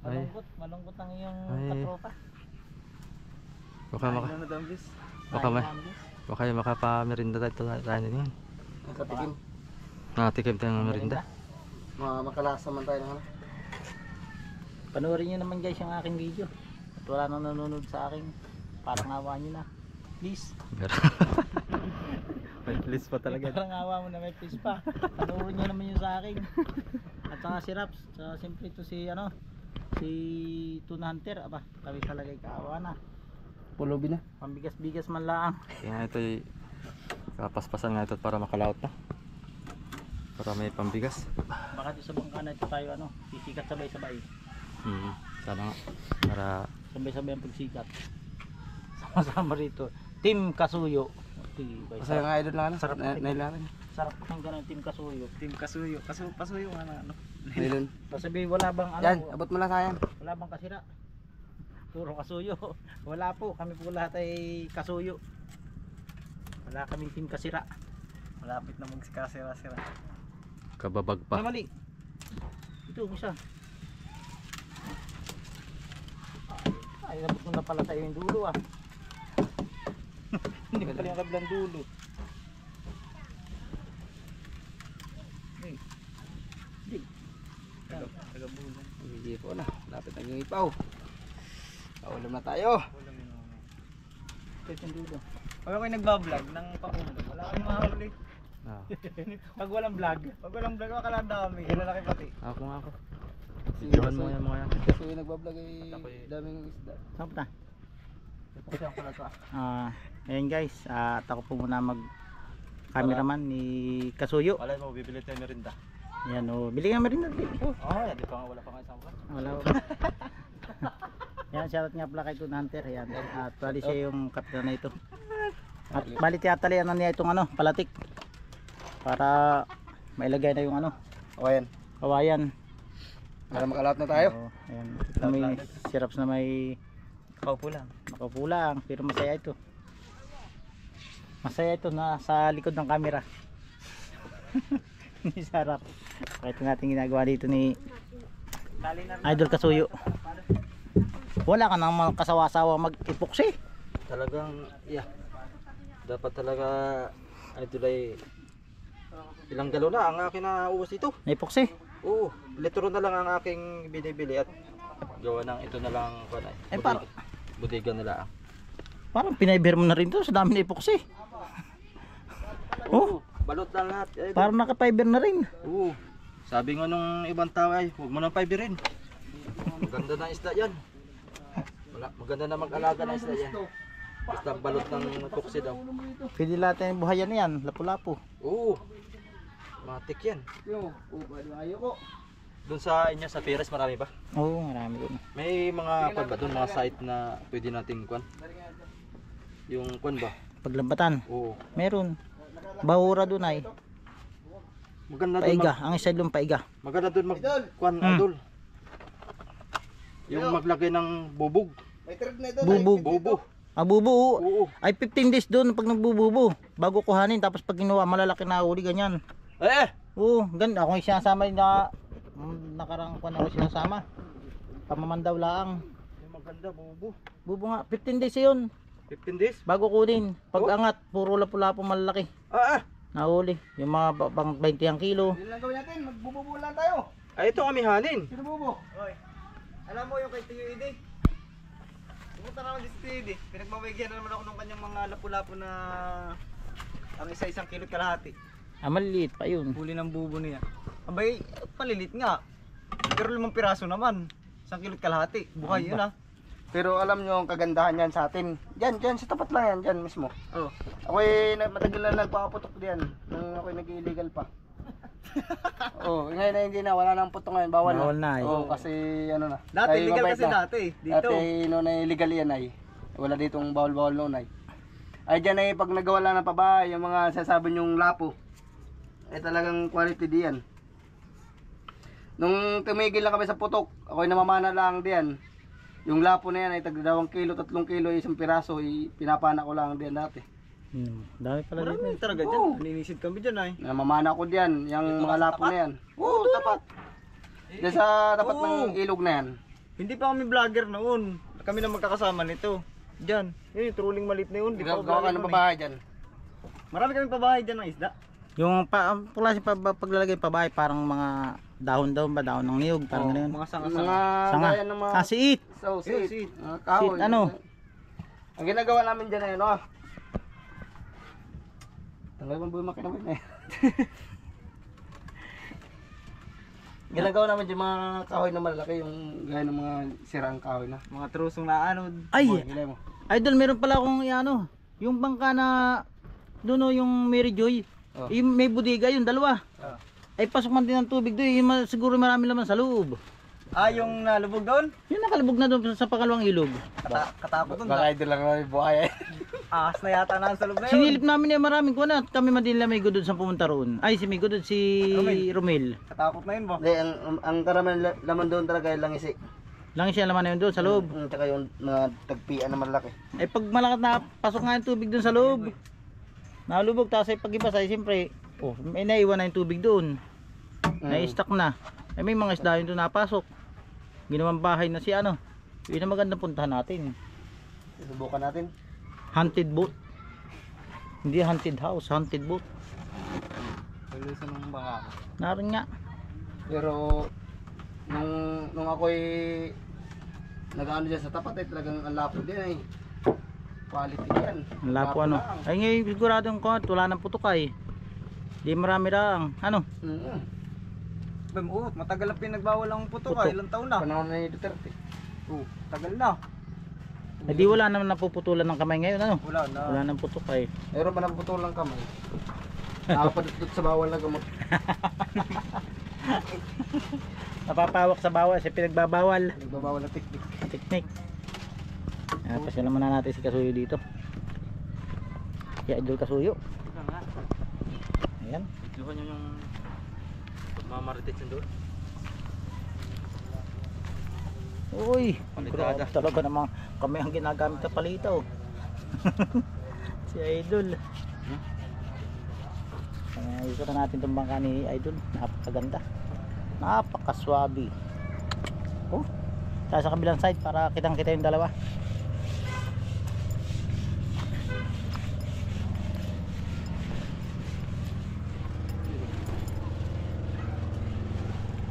Ay. Malungkot ang iyong Ay. katropa. Baka makapamerinda tayo din. Nakatikim. Nakatikim tayo ng merinda. Makalasa man tayo ng ano. Panoorin nyo naman guys yung aking video. At wala nang nanonood sa akin. Parang awa nyo na. Please. May please pa talaga. Parang awa mo na may please pa. Panoorin nyo naman yung sa akin. At saka si Raps. Saka siyempre ito si si Tuna Hunter. Aba, kami talaga kaawa na. Pulubi na. Pambigas-bigas man lang. Kaya ito ay kapaspasan nga ito para makalaot na. Para may pambigas. Baka ito sa bangka na ito tayo sisikat sabay-sabay. Sana nga. Para Sabay-sabay ang pagsikat. Sama-sama rito. Team Kasuyo. Kasi nga idol lang Sarap nailan. Sarap pakinggan ng Team Kasuyo. Team Kasuyo. Pasuyo nga na ano. Nailon. Sabi wala bang Yan, abot mo lang sayang. wala bang kasira? Puro kasuyo. Wala po, kami po lahat ay kasuyo. Wala kaming team kasira. Malapit na magsikasira-sira. kababag pa. Ay, mali. Ito, isa. Ay, napot mo na pala tayo yung dulo Hindi ko pala yung kabilang dulo. Hindi. Tagabulan. Hindi po na. Lapit ang ipaw. Paulam na tayo. Ito yung dulo. Pag ako'y nagbablog ng paulam, wala kayong mahuli. Ah. Pag walang vlog, wala dami. Lalaki pati. Ako nga ako. Videohan mo yan mga yan. Kasi yung nagbablog ay Ako'y- daming isda. Saan pa? Ayan guys, at ako po muna mag cameraman ni Kasuyo. Malay mo, bibili tayo merinda. Ayan o, bili nga merinda. Di pa nga, wala pa nga isang buwan. Wala. Yan, shoutout nga pala kay Toon Hunter. Yan. At bali siya yung kapitan na ito. At bali tiyatalian na niya itong palatik. Para mailagay na yung O ayan. kawayan. Para makalawat na tayo. So, ayan. Ito may syrups na may Nakaupo lang. lang. Pero masaya ito. Masaya ito na sa likod ng camera. Ni Sarap. Ito natin ginagawa dito ni Idol Kasuyo. Wala ka nang mga kasawa-sawa mag-epoxy. Talagang, dapat talaga, idol ay ilang galon na ang akin na uwas ito. Na-epoxy. Oo, litro na lang ang aking binibili at gawa ng ito na lang budiga na lang. Parang pinaiber mo na rin to sa dami na epoxy. Oh, Balot lang lahat. parang naka-fiber na rin. Oo. Sabi nga nung ibang tao ay, huwag mo nang fiberin. Maganda na isda yan. Maganda na mag-alaga na isda yan. Basta balot ng epoxy daw. Pwede lahat yung buhayan na yan, lapu-lapu. Oo. Matik yan. Doon sa inyo sa Pires marami ba? Oo, marami doon. May mga kwan ba doon, mga site na pwede nating kwan? Yung kwan ba? Paglambatan, Oo. meron. Bahura doon ay. Maganda doon. Paiga, ang isa doon paiga. Maganda doon mag kwan idol. Yung maglagay ng bubog. Bubog. Bubo. Ah, bubo. Oo. Ay 15 days doon pag nagbububo. Bago kuhanin, tapos pag kinuha, malalaki na uli, ganyan. Oo, ganda. Ako yung sinasama na nakarang kwan ako sinasama. Pamamandaw laang. Yung maganda bubo. Bubo nga, 15 days yun. 15 days? Bago kunin. Pag angat, puro lapu-lapu malalaki. Nahuli. Yung mga pang 20 ang kilo. Yun lang gawin natin, magbububo lang tayo. Ay, ito kami hanin. Sino bubo? Oy. Alam mo yung kay Tiyo Edi? Pumunta naman si Tiyo Edi. Pinagmamigyan na naman ako ng kanyang mga lapu-lapu na ang isa-isang kilot kalahati. Ah, maliliit pa yun. Huli ng bubo niya. Abay, palilit nga. Pero 5 piraso naman. 1 kilot kalahati. Buhay yun Pero alam nyo ang kagandahan yan sa atin. Diyan, sa tapat lang yan, dyan mismo. Oh. Ako'y matagal na nagpapaputok diyan. Nung ako'y nag-illegal pa. Ngayon na hindi na, wala nang putok ngayon, bawal na. Kasi ano na. Dati illegal kasi dati, dito. Dati noon ay illegal yan ay. Wala ditong bawal-bawal noon ay. Ay dyan ay pag nagawa lang ng pabahay, yung mga sasabi nyong lapo, ay talagang quality diyan. Nung tumigil na kami sa putok, ako'y namamana lang diyan. Yung lapo na yan ay tag 2 kilo, 3 kilo, isang piraso, pinapana ko lang diyan dati. Dami pala dito. Marami talaga dyan. Ninisid kami dyan ay. Namamana ko diyan, yung mga lapo na yan. Oo, tapat. Diyan sa tapat ng ilog na yan. Hindi pa kami vlogger noon. Kami na magkakasama nito. Diyan. Yun yung trolling malit na yun. Gawa ka ng pabahay dyan. Marami kami pabahay dyan ng isda. Yung klase paglalagay pabahay, parang mga dahon ba, dahon ng niyog, parang gano'n. Mga sanga-sanga. Sanga. Gaya ng mga... Siit. Siit. Siit, ano? Ang ginagawa namin dyan ay ano Tanggal mo buhay makina mo na Ginagawa namin dyan mga kahoy na malaki, yung gaya ng mga sirang kahoy na. Mga trusong na anod. Ay! Gilay mo. Idol, meron pala akong yung bangka na doon yung Mary Joy. Yung may budiga yun, 2. Ay pasok man din ng tubig doon, siguro marami laman sa loob. Yung nalubog doon? Yung nakalubog na doon sa pangalawang ilog. Katakot doon. Baka idol lang namin buhay Ahas na yata na sa loob na yun. Sinilip namin maraming kuwan at kami madila may gudod sa pumunta roon. Ay, si may gudod si Romel. Katakot na yun ba? Hindi, ang karamihan laman doon talaga yung langisi. Langis siya laman na yun doon sa loob. Tsaka yung mga tagpian na malaki. Ay pag malakas na pasok nga yung tubig doon sa loob. Nalubog, tapos ay pag-ibas ay siyempre, may naiwan na yung tubig doon. Na-stuck na. Ay may mga isda yun doon napasok. Ginawang bahay na si Yun ang magandang puntahan natin. Subukan natin. Haunted boat. Hindi haunted house, haunted boat. Lulusan ng baka. Naroon nga. Pero nung ako'y nag-ano dyan sa tapat ay talagang ang lapo din ay quality yan. Ang lapo Ay ngayon siguradong wala nang putok ay. Di marami lang. Matagal na pinagbawal ang putok. Ilang taon na? Panahon na ni Duterte. Tagal na. Eh di wala naman napuputulan ng kamay ngayon ano? Wala na. Wala nang putok eh. Meron pa naputol lang kamay. Nakapadudot sa bawal na gamot. Napapawak sa bawal kasi pinagbabawal. Nagbabawal na teknik. Teknik. Pasyalan muna natin si Kasuyo dito. Si Idol Kasuyo. Ayan. Ituhan nyo yung mamarites yun doon. Uy, Palitada. grabe talaga namang kami ang ginagamit na palitaw. Si Idol. Ito na natin itong bangka ni Idol. Napakaganda. Napakaswabe. Oh, tayo sa kabilang side para kitang kita yung dalawa.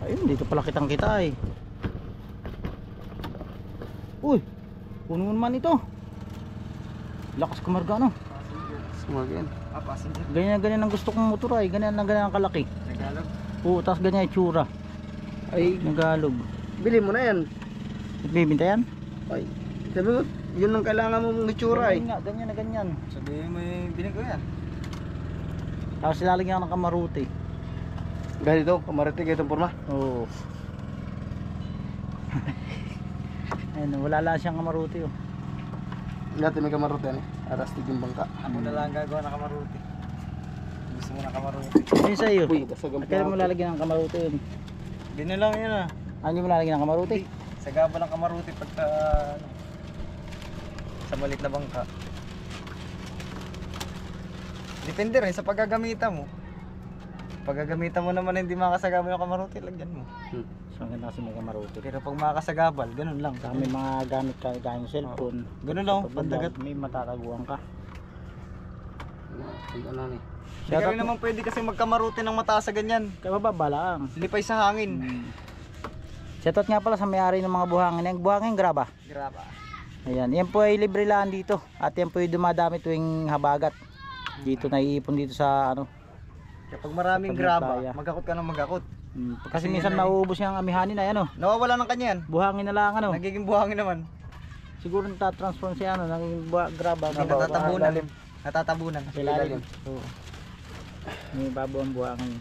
Ayun, dito pala kitang kita eh. Uy, puno naman ito. Lakas kumarga no. Sumagyan. Passenger. Ganyan ang gusto kong motor ay. Ganyan ang kalaki. Tagalog. Oo, tapos ganyan yung tsura. Ay, Nagalog. bili mo na yan. Bibinta yan? Ay, sabi mo, yun ang kailangan mong itsura eh. Ganyan nga, ganyan na ganyan. Sabihin mo yung binig ko yan. Tapos lalagyan ka ng kamaruti. Ganito, kamarating itong porma. Oo. Ayun, wala lang siyang kamaruti oh. Dati may kamarote yan eh. Arastig yung bangka. Ako na lang gagawa ng kamaruti. Gusto mo ng kamaruti. Ayun sa iyo. Uy, basag ang Kailan mo lalagyan ng kamaruti yun? Ganyan lang yan ah. Ano mo lalagyan ng kamaruti? Sa gaba ng kamaruti pagka ano, sa malit na bangka. Depende rin sa paggagamitan mo. Paggagamitan mo naman hindi makasagabal yung kamaruti, lagyan mo. So ang ganda kasi may kamaruti. Pero pag makasagabal, ganun lang. Saka may mga gamit ka gayang cellphone. Ganun lang, Pag pandagat. may matataguan ka. Ano ni? Hindi ka rin naman pwede kasi magkamaruti ng mataas sa ganyan. Kaya bababa lang. Lipay sa hangin. Shoutout nga pala sa may-ari ng mga buhangin. Yung buhangin graba. Graba. Ayan, yan po ay libre lang dito. At yan po ay dumadami tuwing habagat. Dito naiipon dito sa ano. Kapag maraming Sa graba, Pagkaya. magakot ka ng magakot. Kasi Kasi minsan yan ay- nauubos yung amihanin na ano. Nawawala ng kanya yan. Buhangin na lang ano. Nagiging buhangin naman. Siguro natatransform siya ano, naging graba. Natatabunan. Natatabunan. Sa ilalim. Oo. May babaw ang buhangin.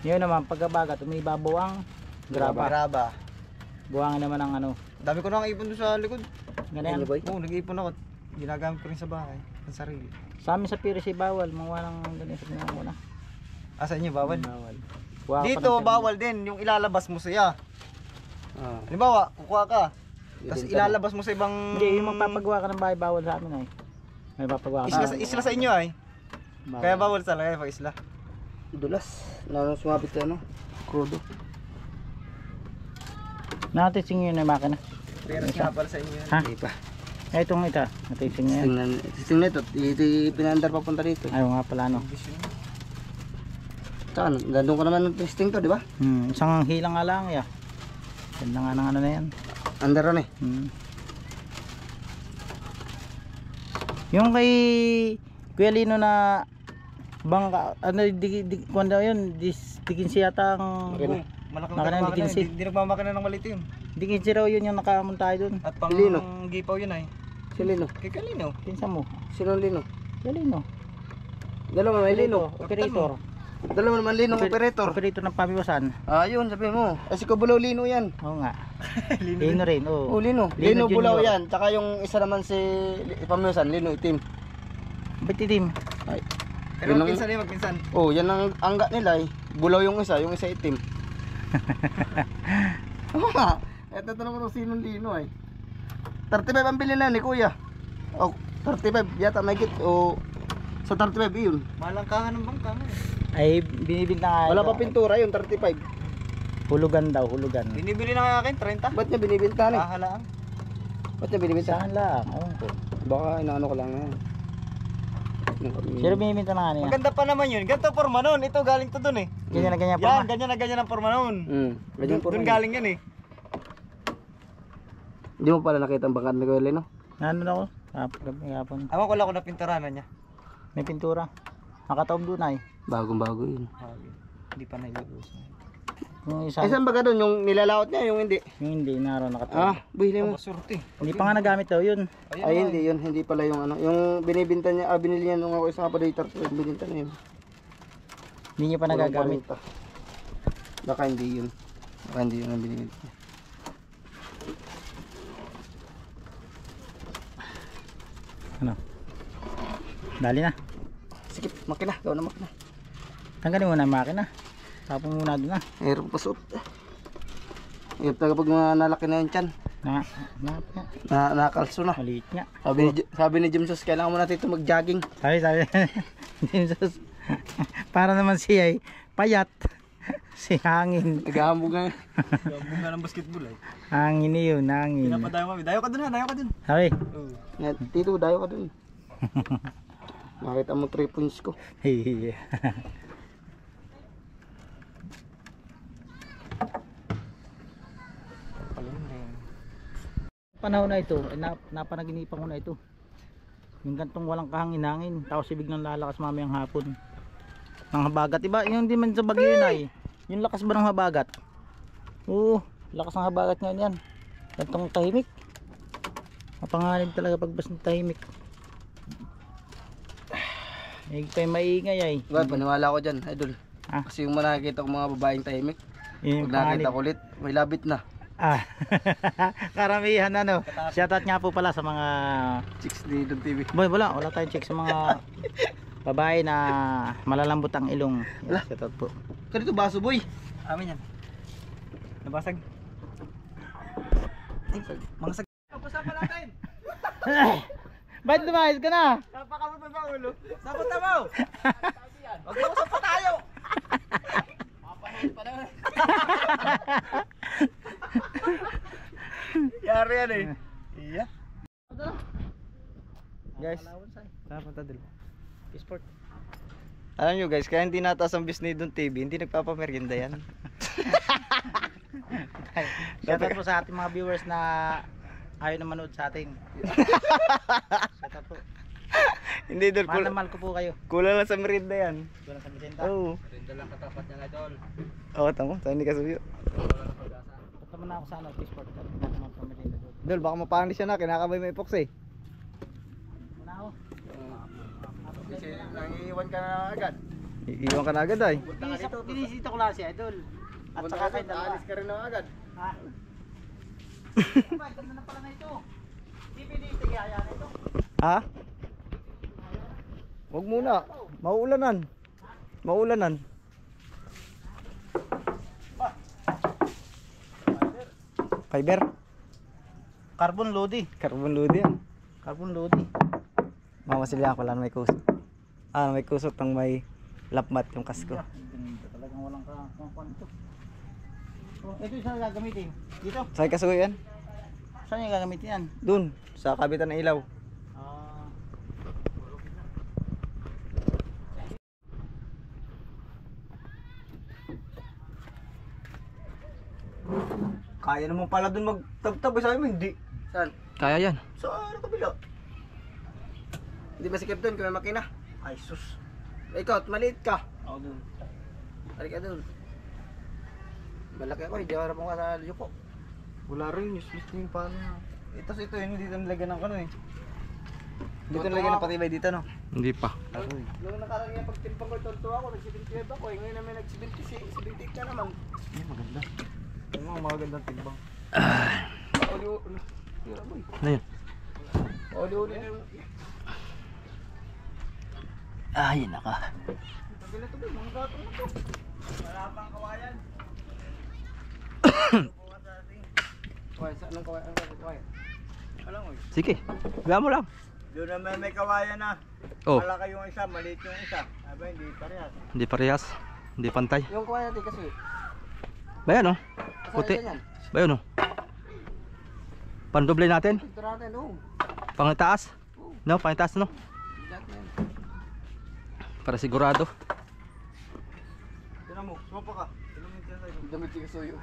Ngayon naman pagkabagat, may babaw ang graba. Graba. Buhangin naman ang ano. Dami ko nang ipon doon sa likod. Ganyan. Oo, nag-iipon ako. Ginagamit ko rin sa bahay. Sa sarili. Sa amin sa Piris ay bawal. Mga ng ganyan sa muna. Sa inyo, bawal? Bawal. Kuha ka pa Dito, ng permit. bawal din. Yung ilalabas mo siya. Ah. Halimbawa, kukuha ka. Tapos Ibenta mo. ilalabas mo sa ibang... Hindi, yung magpapagawa ka ng bahay bawal sa amin ay. May papagawa ka. Isla sa inyo ay. Kaya bawal talaga pag isla. Dulas. Lalo sumapit sa ano? Krudo. Natising yun yung makina. Pero nga pala sa inyo yan. Ha? Hindi pa. Eh, itong ita. Natising niya yan. Testing na ito. Ito pinandar papunta dito. Ayaw nga pala no. Saan? Nandun ko naman ng testing to, di ba? Isang hilang nga lang ya. Ganda nga ng ano na yan. Andar ron eh. Yung kay Kuya Lino na bangka, ano, kung daw yun, dikinsi yata ang... Makina. Malaki Makina, na hindi kinsi. Hindi nagmamakina ng maliit yun. Dikinsi raw yun yung nakamuntay doon. At pang Lino. gipaw yun ay. Si Lino. Kay Kalino. Kinsa mo? Sino ang Lino? Kuya Lino. Dalawa may Lino. Operator. Dalawa naman Lino operator. Operator ng pamiwasan. Ayun, sabi mo. Ay, si Kubulaw Lino yan. Oo nga. Lino rin, oo. Oh, Lino. Lino Lino Bulaw Junior. yan. Tsaka yung isa naman si Pamiusan, Lino Itim. Ba't itim? Ay. Pero Yun ang- magpinsan eh, magpinsan. Oh, yan ang angga nila eh. Bulaw yung isa itim. Oo nga. Eto tanong ko sinong Lino ay. 35 ang bilhin na ni Kuya. Oh, 35 yata may git o sa 35 yun. Malangkahan ng bangka nga eh. Ay, binibinta nga. Wala ito. pa pintura yun, 35. Hulugan daw, hulugan. Binibili na nga akin, 30. Ba't niya binibintahan eh? Kahalaan. Ba't niya binibintahan? Saan lang, ewan ko. Baka inaano ko lang na yan. Sino binibinta na nga niya? Maganda pa naman yun. Ganito forma nun. Ito galing to dun eh. Ganyan na ganyan pa Yan, ma. ganyan na ganyan ang forma nun. Ganyan po. Dun galing yan eh. Hindi mo pala nakita ang bangkat ni Kuya Lino? Nandun ako. Kapon. Ako wala ko na pinturanan niya. May pintura. Nakataob doon ay. Bagong bago yun. Hindi pa nailutos. Yung isa, Ay, saan ba ka doon? Yung nilalaot niya, yung hindi? yung hindi naroon nakatulog. Bili mo. Hindi pa nga nagamit daw yun. Ay, hindi yun. Hindi pala yung ano. Yung binibinta niya, binili niya nung ako isang operator. Binibinta na yun. Hindi niya pa nagagamit. Baka hindi yun. Baka hindi yun ang binili niya. Ano? Dali na. Sige, makina. Gawa na makina. Tanggalin mo na yung makina. Tapon muna doon na. Mayroon pa suot. Hirap talaga pag nalaki na yung tiyan. Nakalso na. Maliit nga. Sabi ni Jimsos, kailangan mo natin ito mag-jogging. Sabi. Jesus. Para naman siya ay payat. Si hangin. Naghahambog nga. Bunga ng basketball ay. Hangin yun, hangin. Pinapadayo kami. Dayo ka dun ha, dayo ka dun. Sabi. Tito, dayo ka dun. Makita mo 3 points ko. Panahon na ito, napanaginipan ko na ito. Yung gantong walang kahangin-hangin, tapos biglang lalakas mamayang hapon. Ng habagat, iba, yung di man sa bagyo yun ay. Yung lakas ba ng habagat? Oo, lakas ng habagat ngayon yan. Gantong tahimik. Mapanganib talaga pagbas ng tahimik. Higit pa yung maingay ay. Diba, paniwala ko dyan, idol. Ah. Kasi yung nakikita ko mga babaeng tahimik, Yung pag nakita ko ulit, may labit na. Karamihan ano. Shoutout nga po pala sa mga Chicks ni Don TV. boy, wala tayong check sa mga babae na malalambot ang ilong. Yan, shoutout po. Kanito baso, boy. Amin yan. Nabasag. Ay, mga sag... Pag-usapan natin! Ba't lumayas ka na? Napakamot sa ulo. Sabot na mo! Mag-uusap pa tayo! Mapanahon pa naman. Yari yan eh. Iya. Guys, Saan punta dito? Sport. alam nyo guys, kaya hindi nataas ang business ni Don TV, hindi nagpapamerienda yan. Shoutout po sa ating mga viewers na ayaw na manood sa atin. Shoutout po. Hindi Don, Mahal na mahal ko po kayo. kulang lang sa merienda yan. Kulang sa Vicenta. Oo. Rinda lang katapat niya idol. Oo, tama. Saan hindi ka suyo. Punta mo na ako sa ano, Sport. Tapos na naman pamilya doon. Dol, baka mapangli siya na, kinakabay may epox eh. Muna ako. Kasi nangiiwan ka na agad. Iiwan ka na agad ay. Binisita ko lang si Idol. At saka kay dalawa. Aalis ka rin na agad. Ha? Ay, ganda na pala na ito. Di piniti kaya na ito. Ha? Huwag muna. Mauulanan. Mauulanan. Fiber. Carbon loady. Carbon load yan. Carbon loady. Mamasilihan ko lang may kusot. May kusot ng may lapmat yung kasko. Ganda talagang walang kung ito. Oh, ito yung saan gagamitin? Dito? Saan kasko yan? Saan yung gagamitin yan? Dun. Sa kabitan ng ilaw. Kaya naman pala dun magtabtab. Sabi mo hindi. Saan? Kaya yan. Sa ano kabila? Hindi masikip dun kung may makina. Ay sus. Ikaw, maliit ka. Ako dun. Balik ka dun. Malaki ako, hindi ako harap mo sa yuko. Wala rin, useless yung paano. Ito yun, hindi ito nilagyan ng ano eh. Dito nilagyan ng patibay dito no? Hindi pa. Nung nakarang nga pagtimpang ko, tonto ako, nag-75 ako eh. Ngayon namin nag-78 ka naman. Ay, maganda. Yung mga magandang timbang. Uli-uli. Tira boy. Ano yun? Uli-uli na yung... Ay, naka. Tagal na ito boy, mga gatong na ito. Wala pang kawayan. Kawayan, saan ang kawayan? Kawayan? Alam mo Sige. Gaya mo lang. doon naman may kawayan na. Oh, Malaki yung isa, maliit yung isa. Aba, hindi parehas. hindi parehas. Hindi pantay. Yung kawayan natin kasi. Bayan, oh. Kasali Puti. ka niyan. Bayan, oh. Pandoble natin. Ito natin, oo. Pangitaas. No, pangitaas, no? Lahat na yan. Para sigurado. Tinan mo, sumapa ka. Tinan mo yung tinasay ko. Damit yung kasuyo.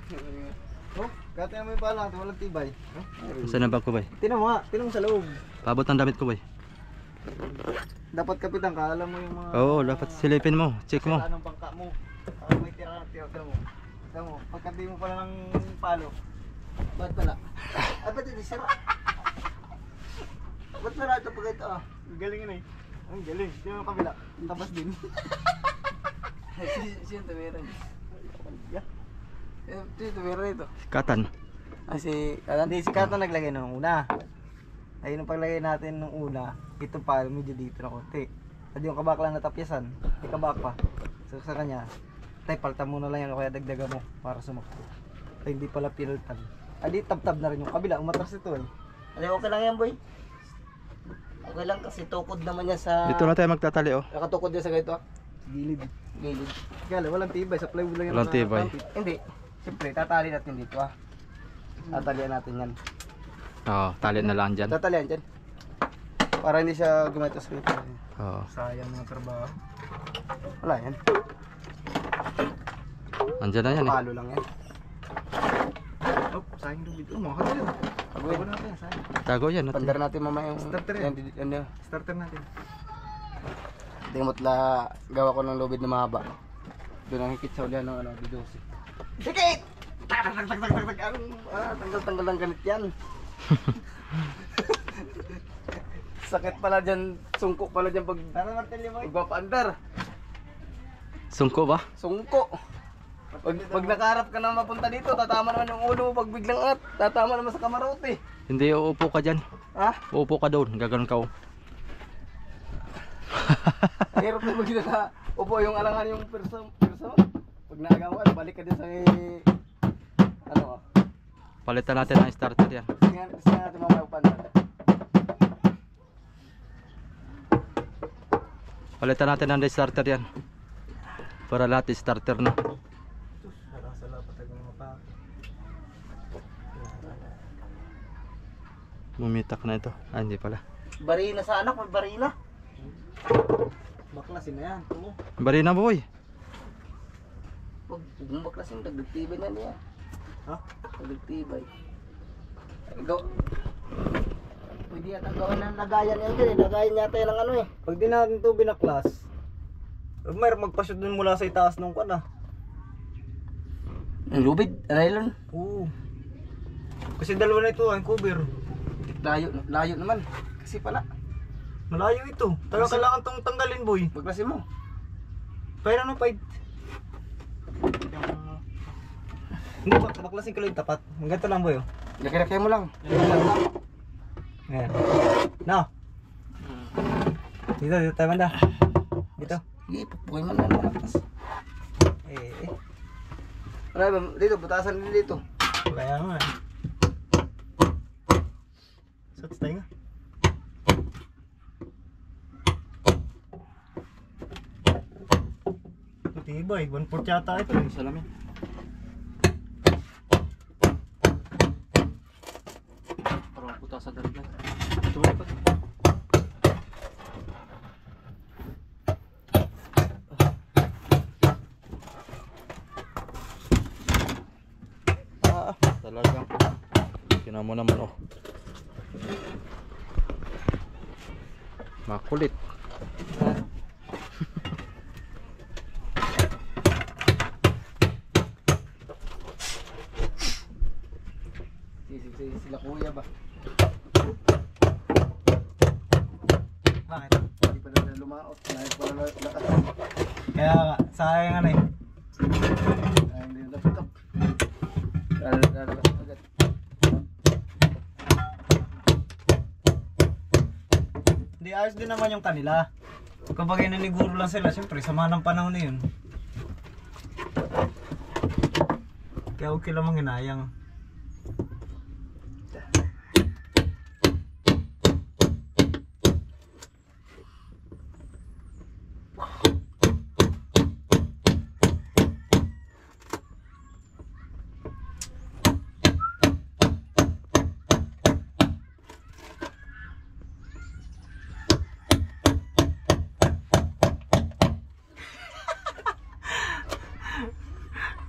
Oh, kaya mo yung pala, walang tibay. Saan ang bag ko, bay? Tinan mo nga, tinan mo sa loob. Paabot ng damit ko, bay. Dapat kapitan ka, alam mo yung mga... Oo, dapat silipin mo. Check mo. Anong bangka mo. Para may tira mo. Tama mo, pagkati mo pala ng palo. Ba't pala? Ay, ba't hindi sira? Ba't pala ito pag ito ah? Ang galing yun eh. Ang galing. Sino ang kabila? Tapos din. Sino tumira niya? Sino tumira ito? Katan. Ah, si Hindi, si Kato naglagay nung una. Ayun ang paglagay natin nung una. Ito pa, medyo dito na konti. At yung kabak lang natapyasan. May kabak pa. So sa kanya, tay, palta mo na lang yan o kaya dagdagan mo para sumakto. Tay, hindi pala pinaltan. Adi, tab-tab na rin yung kabila. Umatras ito eh. Ano, okay lang yan, boy? Okay lang kasi tukod naman niya sa... Dito na tayo magtatali oh. Nakatukod niya sa ganito ah. Gilid. Gilid. Kaya walang tibay. Sa plywood lang yan. Walang tibay. Hindi. Siyempre, tatali natin dito ah. Tatalian natin yan. Oo, tali na lang dyan. Tatalian dyan. Para hindi siya gumatos rito. Oo. Sayang mga trabaho. Wala yan. Andyan na yan eh. Palo lang yan. Oh, sayang lubid. Oh, mga yun. Pagawin Pagawin natin, sayang. Tago yan. Pandar natin mamaya yung... Starter yan. Yan. Starter natin. Tingmot la gawa ko ng lubid na mahaba. Doon ang hikit sa ulihan ng ano, didosi. Hikit! Tanggal-tanggal ng ganit yan. Sakit pala dyan, sungko pala dyan pag pagpapaandar. Sungko ba? Sungko. Pag nakaharap ka na mapunta dito, tatama naman yung ulo mo pag biglang at. Tatama naman sa kamarote. Hindi, uupo ka dyan. Ha? Uupo ka doon. Gaganon ka oh. Hirap na magiging upo yung alangan yung perso. Pag naagawan, balik ka din sa ano ah. Palitan natin ang starter yan. Kasi nga natin mamaya upandar. Palitan natin ang starter yan. Para lahat starter na. Sala pa tayo mga pa. Mumitak na ito. Ah, hindi pala. Barina sa anak, may barina. Baklasin na yan. Oo. Bari na boy. Pag bumaklasin, dagdagtibay na niya. Ha? Dagdagtibay. Pwede yata gawin ng lagayan yan dyan eh. Lagayan yata yan ng ano eh. Pag di natin ito binaklas, mayroon magpa-shoot dun mula sa itaas nung kwan ah. Ang lubid, nylon. Oo. Kasi dalawa na ito ang cover. Layo naman. Kasi pala, Malayo ito. Tayo kailangan tong tanggalin boy. baklasin mo. Pero ano pa? Hindi ba, baklasin ko lang yung tapat. Ang ganito lang boy oh. Laki-laki mo lang. Ayan. No. Dito tayo banda. Dito. Sige, pupukin mo na malakas. Eh. Wala ba? Dito, butasan din dito. Kaya nga eh. Sats tayo nga. Matibay, 1/4 yata ito eh. Salamin. Parang puta sa dalag yan. Tumuli pa. Talagang tingnan mo naman oh. Makulit. Sila kuya ba? Bakit? Hindi pa na lumaot. Hindi pa na lakas. Kaya nga, sayang ano eh. Hindi na laptop. Lalabas agad. Hindi, ayos din naman yung kanila. Kapag naniguro lang sila, siyempre, sama ng panahon na yun. Kaya okay lang manghinayang.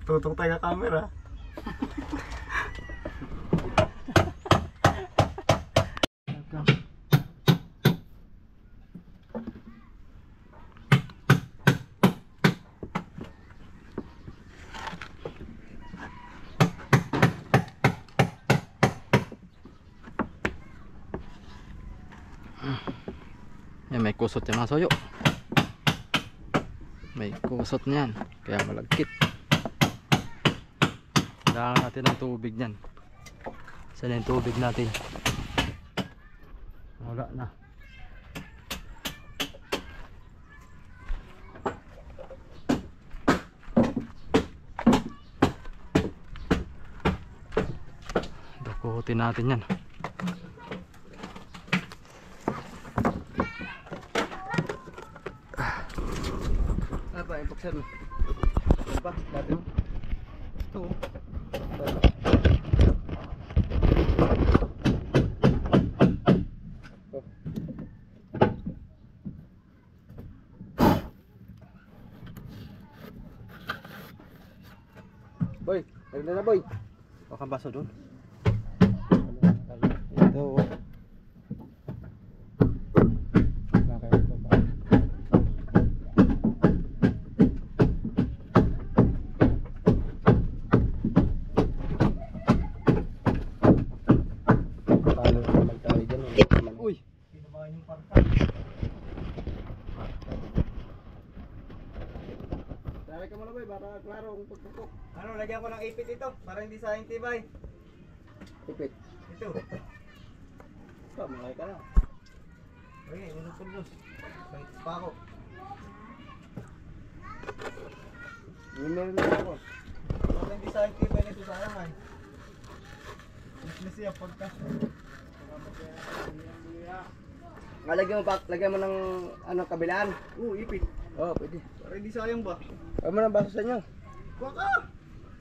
Tutok tayo ka camera. kusot yung mga soyo. May kusot niyan, kaya malagkit. Kailangan natin ng tubig niyan. Saan yung tubig natin? Wala na. Dakutin natin yan. Apa yung buksan mo? Apa? Dati mo? Ito. Boy, nagda na boy. Baka baso doon. Ito. Uy. Tara ka muna boy, para klaro ang pagpupok. Ano, lagyan ko ng ipit ito para hindi sayang tibay. Ipit. Ito. Ito, malaki ka na. Okay, ulos-ulos. Pa ako. Meron na ako. Para hindi sayang tibay nito sayang ay. Mas siya pagka. Lagyan mo ng ano kabilaan. Ipit. Oh, pwede. Para hindi sayang ba? Ay mo ng baso sa inyo. Kuha ka!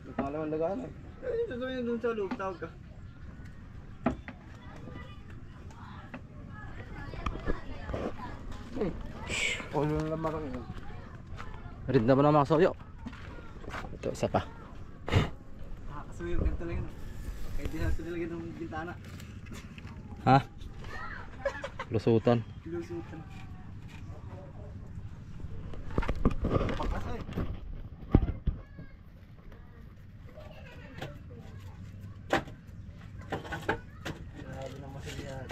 May pangalawang lagaan eh. Ay, sasabihin dun sa loob, tawag ka. Ulo ng lamarang yun. Rinda mo na mga soyo. Ito, isa pa. Nakakasuyo, ganito lang yun. Kahit di natin nilagyan ng bintana. Ha? Lusutan. Pilusutan. Pakasay. Grabe naman sila yan.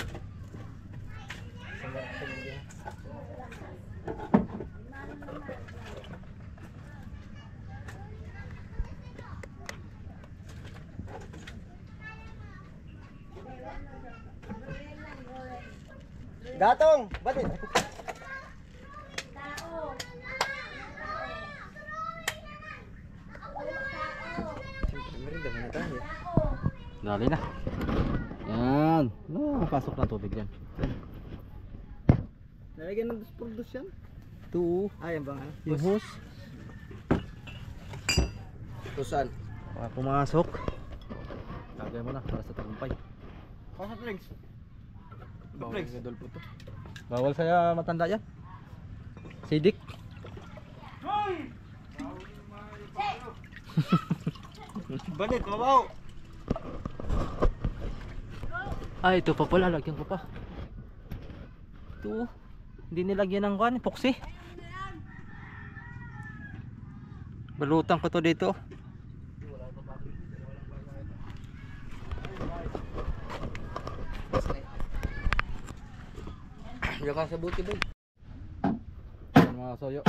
Gatong! Ba't Dali na. Yan. Pasok na tubig yan. Nalagyan ng dos yan? Ito. Ayan bang ano? Yung hose. Tusan? Pumasok. Lagay mo na para sa tagumpay. Pasok legs. Bawal ng idol po to. Bawal saya matanda yan. Sidik. Balit, mabaw! Ay, ito pa pala. Lagyan ko pa. Ito. Hindi nilagyan ng kan. Epoxy. Balutan ko to dito. Diyan ka sa buti boy. Yan mga soyo.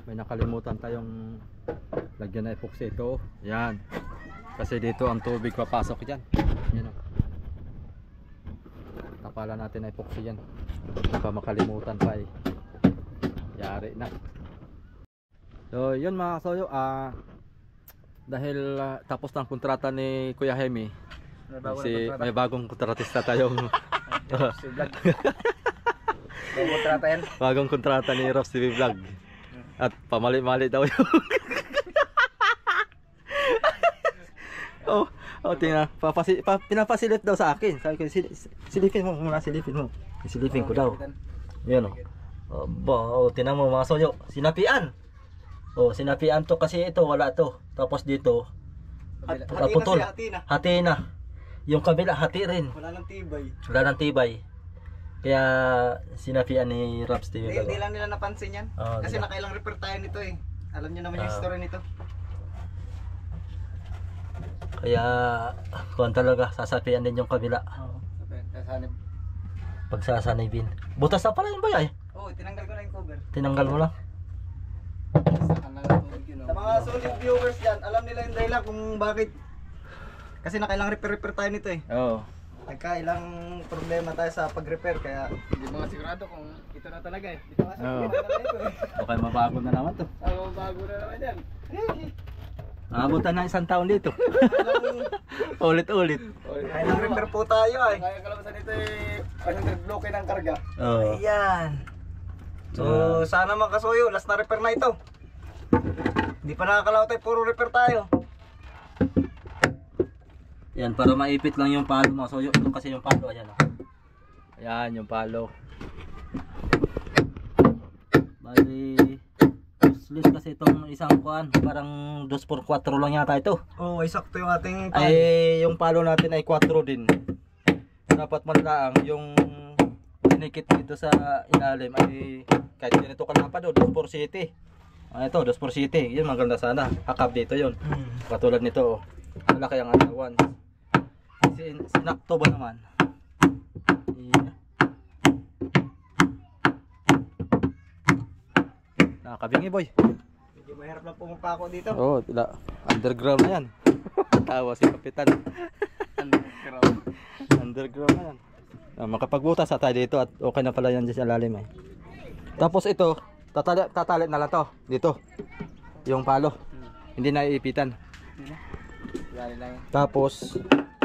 May nakalimutan tayong lagyan na epoxy ito. Yan. Kasi dito ang tubig papasok dyan. Yan o. Napala natin na epoxy yan. Baka makalimutan pa eh. Yari na. So yun mga soyo. Dahil tapos ng kontrata ni Kuya Hemi. May bagong kontratista tayong Bagong kontrata yan. bagong kontrata ni Rops TV Vlog. At pamali-mali daw yun. Tingnan. Pinapasilip daw sa akin. Sabi ko, silipin mo muna, silipin mo. Silipin ko daw. Yan o. Tingnan mo mga soyo. Sinapian. Sinapian to kasi ito, wala to. Tapos dito, putol. Hati na. Yung kabila, hati rin. Wala nang tibay. Wala nang tibay. Kaya sinapian ni Rops TV Vlog. Hindi lang nila napansin yan. Kasi nakailang repair tayo nito eh. Alam niyo naman yung story nito. Kaya kung talaga sasapian din yung kabila. Oo. Sasanib. Pagsasanibin. Butas na pala yun ba yan? Oo, tinanggal ko na yung cover. Tinanggal mo lang. Sa mga solid viewers dyan, alam nila yung dahilan kung bakit. Kasi nakailang repair tayo nito eh. Oo. Nagkailang problema tayo sa pag-repair kaya Hindi mga sigurado kung ito na talaga eh. Dito kasi Oo. ito na ito eh. Okay, mabago na naman to. Ang bago na naman yan. Abutan na isang taon dito. Ulit-ulit. kailang repair po tayo ay. Kaya kalabasan ito eh 500 bloke ng karga. Oo. Ayan. So sana makasuyo, last na repair na ito. Hindi pa nakakalaw tayo, puro repair tayo. Yan, para maipit lang yung palo mo. So yung kasi yung palo, ayan o. Ayan yung palo. Bali, useless kasi itong isang kuan. Parang 2x4 lang yata ito. Oo, ay sakto yung ating pan. Ay, yung palo natin ay 4 din. Dapat man lang yung dinikit dito sa ilalim ay kahit ganito kalapad o 2x4 ito, 2x4 yun maganda sana. Hakap dito yun. Katulad nito, oh. Malaki ang atawan. Sinakto ba naman? Yeah. Nakakabingi boy. Medyo mahirap lang pumapa ako dito. Oo, underground na yan. Tawa si Kapitan. Underground na yan. Makapagbutas na tayo dito at okay na pala yan dyan sa lalim eh. Tapos ito, tatalit na lang to dito. Yung palo. Hindi na iipitan. Lali lang yun. Tapos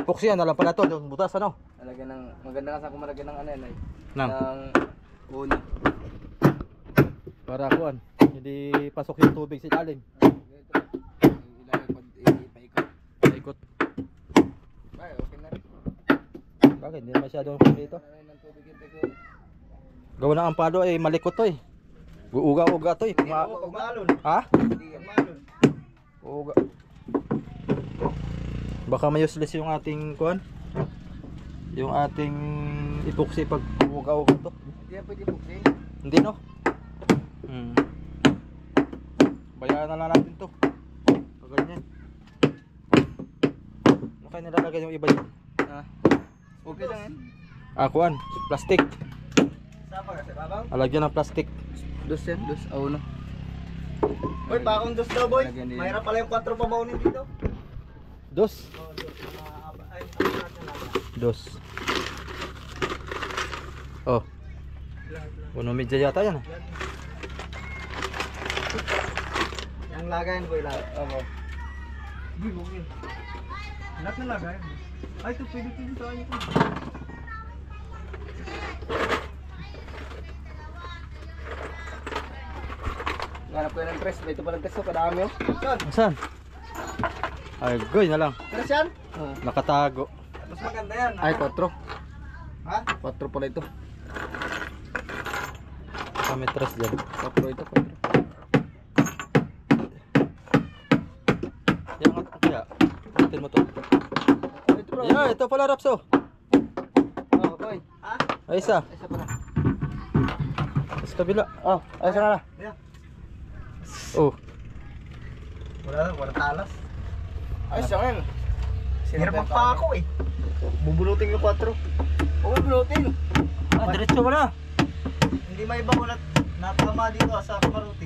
epoxy na lang pala to, yung butas ano. Malagyan ng, maganda kasi kung malagyan ng ano yan ay. Nang Ng uni. para kuan, hindi pasok yung tubig sa ilalim. Ilagay pag ipaikot. Ikot. Ay, okay na rin. Bakit? Hindi masyadong dito. Lagay ng tubig yung ikot. Gawa na ang palo ay malikot to eh. Uuga-uga to eh. Umalon. Ha? Umalon. Uuga. Baka may useless yung ating kuan. Yung ating epoxy pag uuga-uga to. Hindi yan pwede buksin. Hindi no? Bayaran na lang natin to. Pag ganyan. Ano kaya nilalagay yung iba dyan? Okay lang yan. Kuan. Plastic. Sapa kasi babaw. Alagyan ng plastic. Dos yan, dos. Oh, no. Boy, bakong dos daw boy. Lagyan din. Mahirap pala yung 4 pabaunin dito. Dos. Oo, dos. Ay, natin lang. Dos. Oh. Uno medya yata yan. Yung lagayan boy lahat. Oo. Boy, okay. Lahat na lagayan. Ay, ito pwede sa kanya ito. Hanap ko ng press. Ito palang press ko. Kadami oh. Saan? Saan? Ay, goy na lang. Tres yan? Nakatago. Mas maganda yan. Ay, 4. Ha? 4 pala ito. Kami tres dyan. 4 ito, 4. Yan nga kaya. Pagkatin mo to. Ito bro. Yeah, ito pala Rapso. Oh, boy. Ha? Ay, isa. Isa pala. Sa kabila. Oh, ay isa na. Yeah. Oh. Wala talas. Ay, isa nga. Hirap magpako eh. Bubulutin yung 4. Oo, bulutin. Diretso mo na. Hindi may iba ko natama dito sa kamaruti.